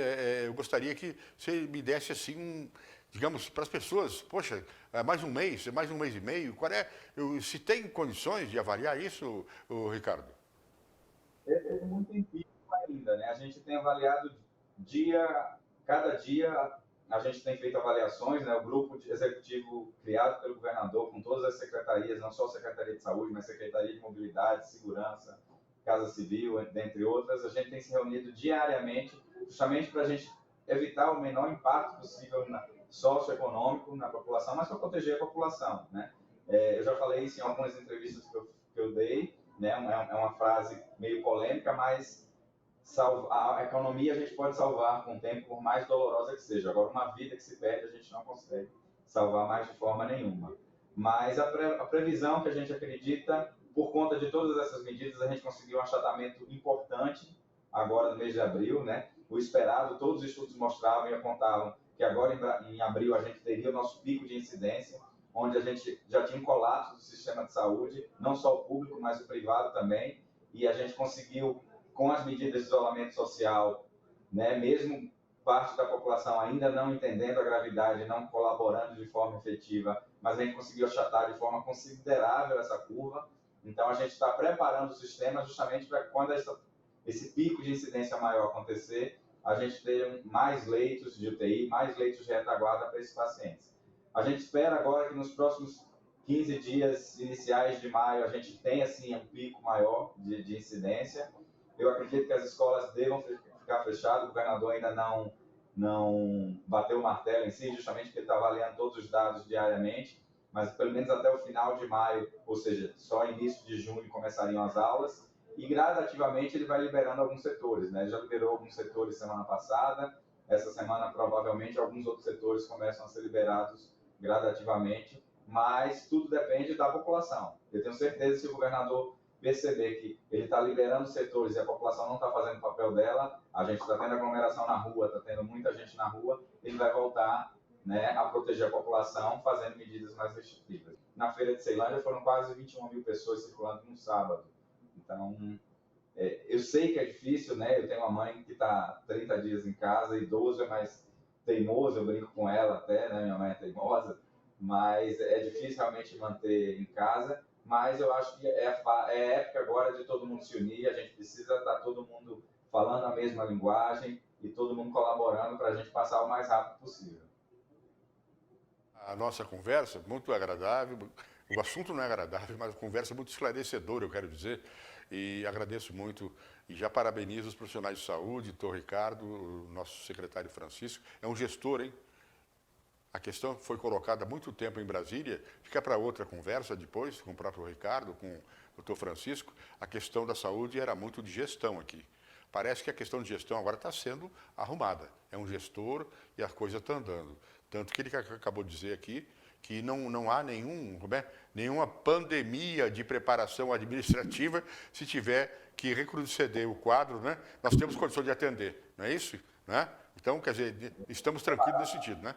eu gostaria que você me desse assim digamos, para as pessoas, poxa, mais um mês e meio, se tem condições de avaliar isso, Ricardo? É muito empírico ainda, né? A gente tem avaliado cada dia a gente tem feito avaliações, né? O grupo executivo criado pelo governador, com todas as secretarias, não só a Secretaria de Saúde, mas a Secretaria de Mobilidade, Segurança, Casa Civil, dentre outras, a gente tem se reunido diariamente, justamente para a gente evitar o menor impacto possível socioeconômico na população, mas para proteger a população, né? Eu já falei isso em algumas entrevistas que eu dei, né? É uma frase meio polêmica, mas a economia a gente pode salvar com o tempo, por mais dolorosa que seja. Agora, uma vida que se perde, a gente não consegue salvar mais de forma nenhuma. Mas a previsão que a gente acredita, por conta de todas essas medidas, a gente conseguiu um achatamento importante agora no mês de abril, né? O esperado, todos os estudos mostravam e apontavam que agora em abril a gente teria o nosso pico de incidência, onde a gente já tinha um colapso do sistema de saúde, não só o público, mas o privado também, e a gente conseguiu, com as medidas de isolamento social, né, mesmo parte da população ainda não entendendo a gravidade, não colaborando de forma efetiva, mas a gente conseguiu achatar de forma considerável essa curva. Então, a gente está preparando o sistema justamente para quando esse pico de incidência maior acontecer, a gente ter mais leitos de UTI, mais leitos de retaguarda para esses pacientes. A gente espera agora que nos próximos 15 dias iniciais de maio a gente tenha, assim, um pico maior de incidência. Eu acredito que as escolas devam ficar fechadas, o governador ainda não bateu o martelo em si, justamente porque ele está avaliando todos os dados diariamente, mas pelo menos até o final de maio, ou seja, só início de junho começariam as aulas, e gradativamente ele vai liberando alguns setores, né? Ele já liberou alguns setores semana passada, essa semana provavelmente alguns outros setores começam a ser liberados gradativamente, mas tudo depende da população. Eu tenho certeza que se o governador perceber que ele está liberando setores e a população não está fazendo o papel dela, a gente está tendo aglomeração na rua, está tendo muita gente na rua, ele vai voltar, né, a proteger a população fazendo medidas mais restritivas. Na Feira de Ceilândia foram quase 21 mil pessoas circulando no sábado. Então, eu sei que é difícil, né? Eu tenho uma mãe que está 30 dias em casa, idoso, é mais teimoso, eu brinco com ela até, né? Minha mãe é teimosa, mas é difícil realmente manter em casa. Mas eu acho que é época agora de todo mundo se unir, a gente precisa estar todo mundo falando a mesma linguagem e todo mundo colaborando para a gente passar o mais rápido possível. A nossa conversa, muito agradável, o assunto não é agradável, mas a conversa é muito esclarecedora, eu quero dizer, e agradeço muito e já parabenizo os profissionais de saúde, Dr. Ricardo, o nosso secretário Francisco, é um gestor, hein? A questão foi colocada há muito tempo em Brasília, fica para outra conversa depois, com o próprio Ricardo, com o Dr. Francisco, a questão da saúde era muito de gestão aqui. Parece que a questão de gestão agora está sendo arrumada. É um gestor e a coisa está andando. Tanto que ele acabou de dizer aqui que não há nenhuma pandemia de preparação administrativa se tiver que retroceder o quadro, né? Nós temos condição de atender, não é isso? Né? Então, quer dizer, estamos tranquilos nesse sentido, né?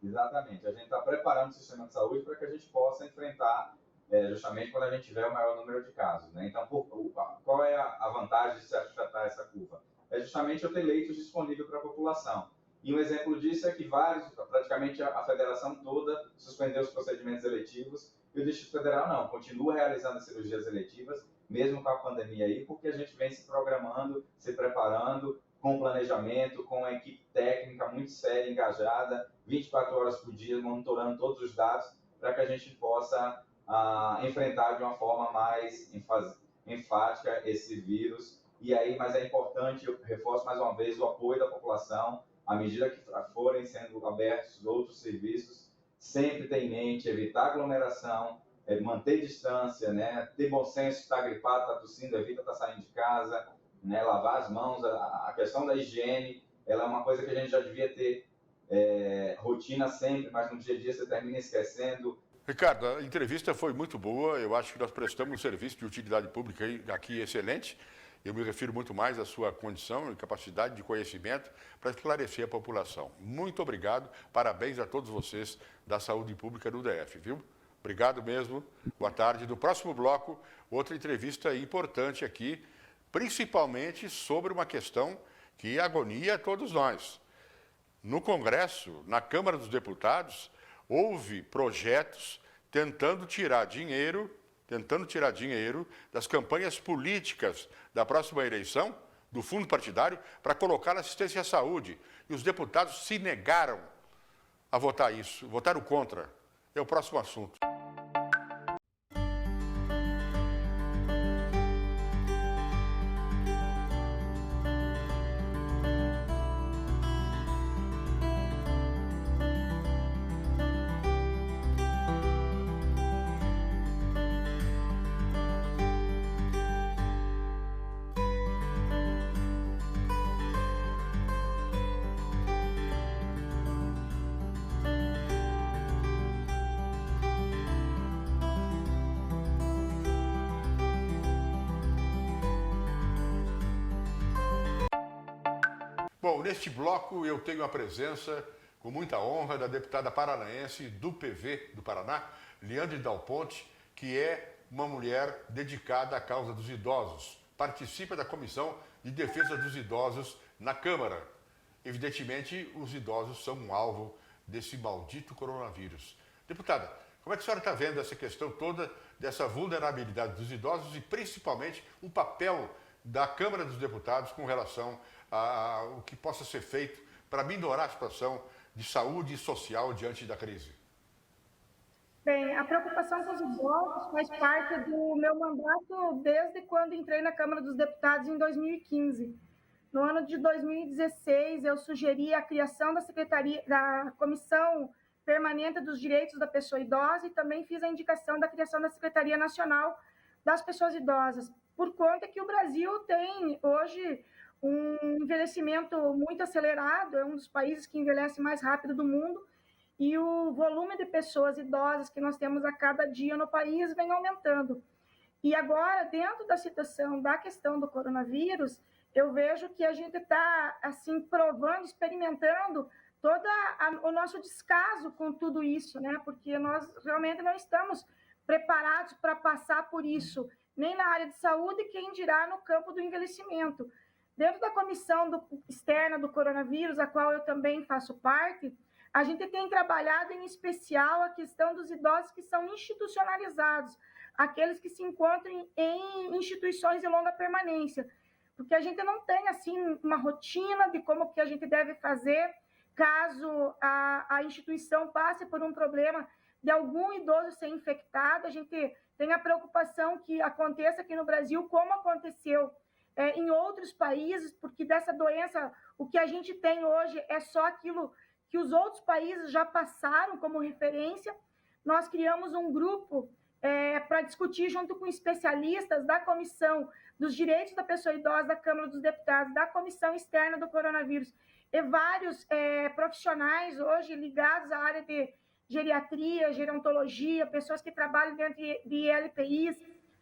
Exatamente. A gente está preparando o sistema de saúde para que a gente possa enfrentar justamente quando a gente tiver o maior número de casos, né? Então, qual é a vantagem de se achatar essa curva? É justamente eu ter leitos disponíveis para a população. E um exemplo disso é que praticamente a federação toda suspendeu os procedimentos eletivos e o Distrito Federal não, continua realizando as cirurgias eletivas, mesmo com a pandemia aí, porque a gente vem se programando, se preparando, com planejamento, com uma equipe técnica muito séria, engajada, 24 horas por dia, monitorando todos os dados, para que a gente possa enfrentar de uma forma mais enfática esse vírus. E aí, mas é importante, eu reforço mais uma vez, o apoio da população, à medida que forem sendo abertos outros serviços, sempre ter em mente evitar aglomeração, manter distância, né? Ter bom senso, está gripado, está tossindo, evita estar saindo de casa, né? Lavar as mãos, a questão da higiene, ela é uma coisa que a gente já devia ter rotina sempre, mas no dia a dia você termina esquecendo. Ricardo, a entrevista foi muito boa, eu acho que nós prestamos um serviço de utilidade pública aqui excelente. Eu me refiro muito mais à sua condição e capacidade de conhecimento para esclarecer a população. Muito obrigado, parabéns a todos vocês da saúde pública do DF, viu? Obrigado mesmo, boa tarde. No próximo bloco, outra entrevista importante aqui, principalmente sobre uma questão que agonia a todos nós. No Congresso, na Câmara dos Deputados, houve projetos tentando tirar dinheiro das campanhas políticas da próxima eleição, do fundo partidário, para colocar na assistência à saúde. E os deputados se negaram a votar isso, votaram contra. É o próximo assunto. Bom, neste bloco eu tenho a presença, com muita honra, da deputada paranaense do PV do Paraná, Leandre Dal Ponte, que é uma mulher dedicada à causa dos idosos. Participa da Comissão de Defesa dos Idosos na Câmara. Evidentemente, os idosos são um alvo desse maldito coronavírus. Deputada, como é que a senhora está vendo essa questão toda dessa vulnerabilidade dos idosos e principalmente o papel da Câmara dos Deputados com relação ao que possa ser feito para minorar a situação de saúde social diante da crise? Bem, a preocupação com os idosos faz parte do meu mandato desde quando entrei na Câmara dos Deputados em 2015. No ano de 2016, eu sugeri a criação da Comissão Permanente dos Direitos da Pessoa Idosa e também fiz a indicação da criação da Secretaria Nacional das Pessoas Idosas, por conta que o Brasil tem hoje um envelhecimento muito acelerado, é um dos países que envelhece mais rápido do mundo, e o volume de pessoas idosas que nós temos a cada dia no país vem aumentando. E agora, dentro da situação da questão do coronavírus, eu vejo que a gente está assim, provando, experimentando todo o nosso descaso com tudo isso, né? Porque nós realmente não estamos preparados para passar por isso, nem na área de saúde, quem dirá no campo do envelhecimento. Dentro da comissão externa do coronavírus, a qual eu também faço parte, a gente tem trabalhado em especial a questão dos idosos que são institucionalizados, aqueles que se encontram em instituições de longa permanência, porque a gente não tem assim uma rotina de como que a gente deve fazer caso a instituição passe por um problema de algum idoso ser infectado. A gente tem a preocupação que aconteça aqui no Brasil, como aconteceu em outros países, porque dessa doença, o que a gente tem hoje é só aquilo que os outros países já passaram como referência. Nós criamos um grupo para discutir junto com especialistas da Comissão dos Direitos da Pessoa Idosa da Câmara dos Deputados, da Comissão Externa do Coronavírus, e vários profissionais hoje ligados à área de geriatria, gerontologia, pessoas que trabalham dentro de LPIs,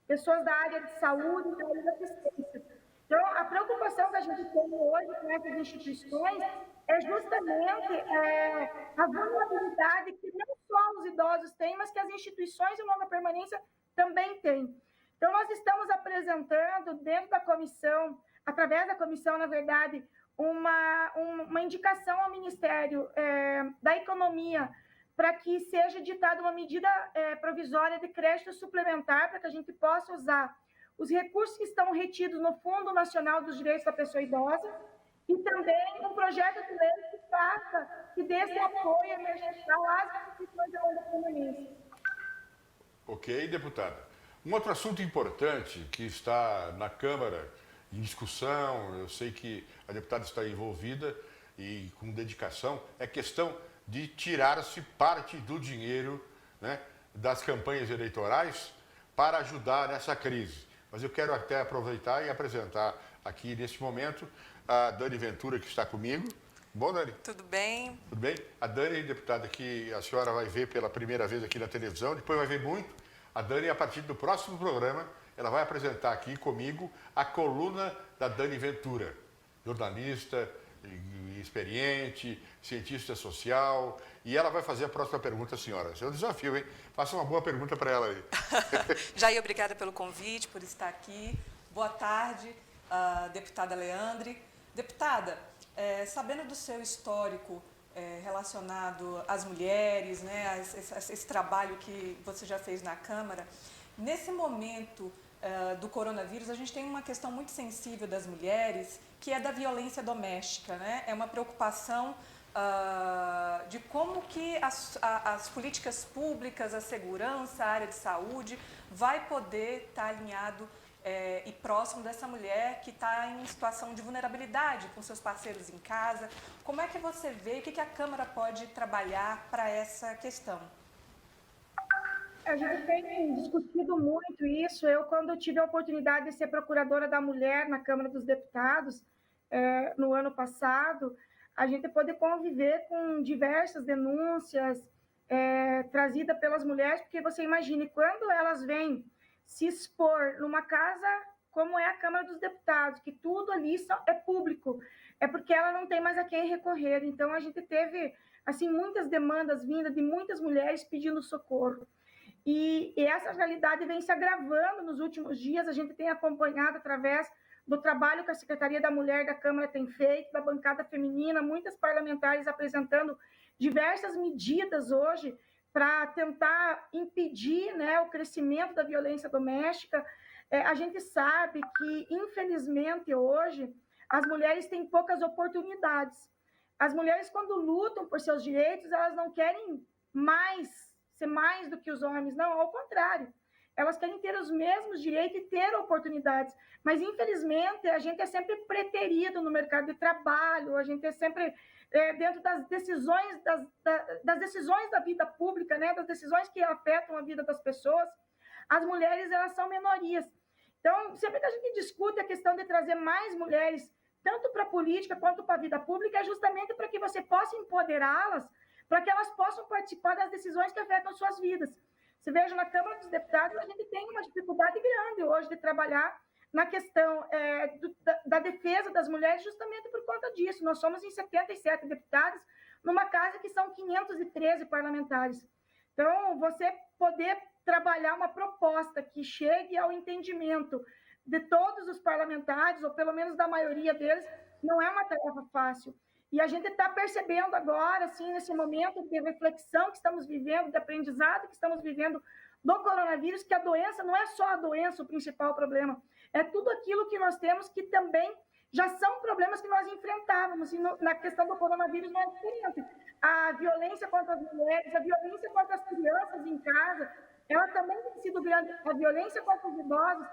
pessoas da área de saúde e da área de assistência. Então, a preocupação que a gente tem hoje com essas instituições é justamente a vulnerabilidade que não só os idosos têm, mas que as instituições de longa permanência também têm. Então, nós estamos apresentando dentro da comissão, através da comissão, na verdade, uma indicação ao Ministério da Economia para que seja editada uma medida provisória de crédito suplementar para que a gente possa usar os recursos que estão retidos no Fundo Nacional dos Direitos da Pessoa Idosa e também um projeto de lei que dê esse apoio emergencial às instituições de longa permanência. Ok, deputada. Um outro assunto importante que está na Câmara em discussão, eu sei que a deputada está envolvida e com dedicação, é a questão de tirar-se parte do dinheiro, né, das campanhas eleitorais para ajudar nessa crise. Mas eu quero até aproveitar e apresentar aqui nesse momento a Dani Ventura, que está comigo. Bom, Dani? Tudo bem? Tudo bem? A Dani, deputada, que a senhora vai ver pela primeira vez aqui na televisão, depois vai ver muito. A Dani, a partir do próximo programa, ela vai apresentar aqui comigo a coluna da Dani Ventura, jornalista experiente, cientista social, e ela vai fazer a próxima pergunta, senhora. Esse é um desafio, hein? Faça uma boa pergunta para ela aí. Jair, obrigada pelo convite, por estar aqui. Boa tarde, deputada Leandre. Deputada, sabendo do seu histórico relacionado às mulheres, né, esse trabalho que você já fez na Câmara, nesse momento do coronavírus, a gente tem uma questão muito sensível das mulheres, que é da violência doméstica, né? É uma preocupação de como que as políticas públicas, a segurança, a área de saúde, vai poder estar alinhado e próximo dessa mulher que está em situação de vulnerabilidade com seus parceiros em casa. Como é que você vê, o que a Câmara pode trabalhar para essa questão? A gente tem discutido muito isso. Eu, quando tive a oportunidade de ser procuradora da mulher na Câmara dos Deputados, no ano passado, a gente pôde conviver com diversas denúncias trazidas pelas mulheres, porque você imagine, quando elas vêm se expor numa casa como é a Câmara dos Deputados, que tudo ali é público, é porque ela não tem mais a quem recorrer. Então, a gente teve, assim, muitas demandas vindas de muitas mulheres pedindo socorro. E essa realidade vem se agravando nos últimos dias, a gente tem acompanhado através do trabalho que a Secretaria da Mulher da Câmara tem feito, da bancada feminina, muitas parlamentares apresentando diversas medidas hoje para tentar impedir, né, o crescimento da violência doméstica. A gente sabe que, infelizmente, hoje, as mulheres têm poucas oportunidades. As mulheres, quando lutam por seus direitos, elas não querem ser mais do que os homens, não, ao contrário. Elas querem ter os mesmos direitos e ter oportunidades. Mas, infelizmente, a gente é sempre preterido no mercado de trabalho, a gente é sempre dentro das decisões da vida pública, né, das decisões que afetam a vida das pessoas. As mulheres, elas são minorias. Então, sempre que a gente discute a questão de trazer mais mulheres, tanto para a política quanto para a vida pública, é justamente para que você possa empoderá-las, para que elas possam participar das decisões que afetam suas vidas. Você veja, na Câmara dos Deputados, a gente tem uma dificuldade grande hoje de trabalhar na questão da defesa das mulheres, justamente por conta disso. Nós somos em 77 deputados, numa casa que são 513 parlamentares. Então, você poder trabalhar uma proposta que chegue ao entendimento de todos os parlamentares, ou pelo menos da maioria deles, não é uma tarefa fácil. E a gente está percebendo agora, assim, nesse momento de reflexão que estamos vivendo, de aprendizado que estamos vivendo do coronavírus, que a doença não é só a doença o principal problema, é tudo aquilo que nós temos que também já são problemas que nós enfrentávamos. E na questão do coronavírus não é diferente. A violência contra as mulheres, a violência contra as crianças em casa, ela também tem sido grande. A violência contra os idosos,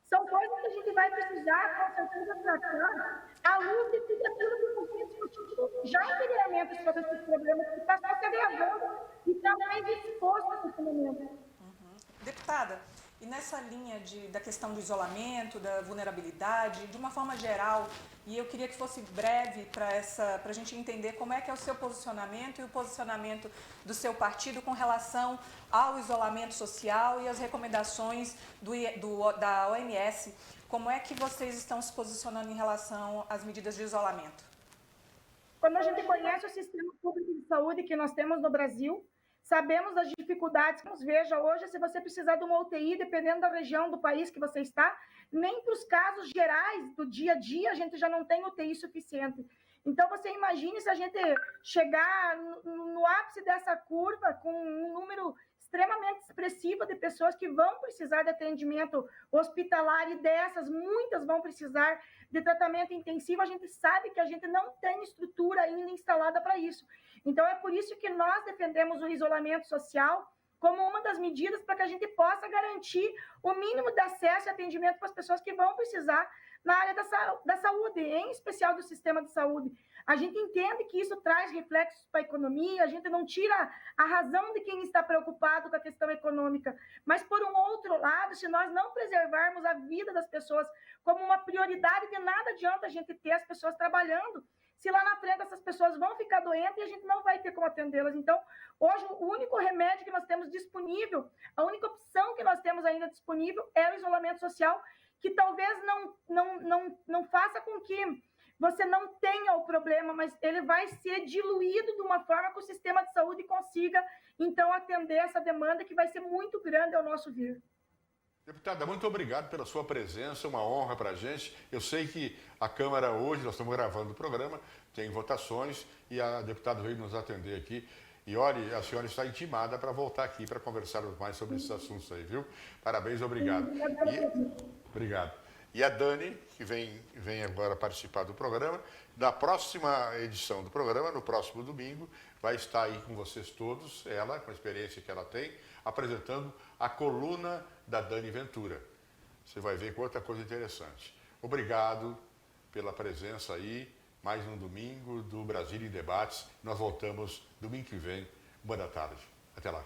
são coisas que a gente vai precisar, com certeza, tratar à luz de tudo aquilo que nós temos discutido já anteriormente sobre esses problemas, que está só se agravando e está mais exposto nesse momento. Deputada, e nessa linha da questão do isolamento, da vulnerabilidade, de uma forma geral, e eu queria que fosse breve para a gente entender como é que é o seu posicionamento e o posicionamento do seu partido com relação ao isolamento social e as recomendações da OMS. Como é que vocês estão se posicionando em relação às medidas de isolamento? Quando a gente conhece o sistema público de saúde que nós temos no Brasil, sabemos das dificuldades. Veja, hoje, se você precisar de uma UTI, dependendo da região do país que você está, nem para os casos gerais do dia a dia, a gente já não tem UTI suficiente. Então, você imagine se a gente chegar no ápice dessa curva com um número extremamente expressivo de pessoas que vão precisar de atendimento hospitalar, e dessas, muitas vão precisar de tratamento intensivo. A gente sabe que a gente não tem estrutura ainda instalada para isso. Então, é por isso que nós defendemos o isolamento social como uma das medidas para que a gente possa garantir o mínimo de acesso e atendimento para as pessoas que vão precisar na área da saúde, em especial do sistema de saúde. A gente entende que isso traz reflexos para a economia, a gente não tira a razão de quem está preocupado com a questão econômica, mas, por um outro lado, se nós não preservarmos a vida das pessoas como uma prioridade, de nada adianta a gente ter as pessoas trabalhando, se lá na frente essas pessoas vão ficar doentes e a gente não vai ter como atendê-las. Então, hoje, o único remédio que nós temos disponível, a única opção que nós temos ainda disponível é o isolamento social, que talvez não faça com que você não tenha o problema, mas ele vai ser diluído de uma forma que o sistema de saúde consiga, então, atender essa demanda que vai ser muito grande ao nosso vir. Deputada, muito obrigado pela sua presença, uma honra para a gente. Eu sei que a Câmara hoje, nós estamos gravando o programa, tem votações e a deputada veio nos atender aqui. E olha, a senhora está intimada para voltar aqui para conversarmos mais sobre esses assuntos aí, viu? Parabéns, obrigado. Obrigado. E a Dani, que vem agora participar do programa, na próxima edição do programa, no próximo domingo, vai estar aí com vocês todos, ela, com a experiência que ela tem, apresentando a coluna da Dani Ventura. Você vai ver quanta coisa interessante. Obrigado pela presença aí, mais um domingo do Brasília em Debates. Nós voltamos domingo que vem, 13h. Até lá.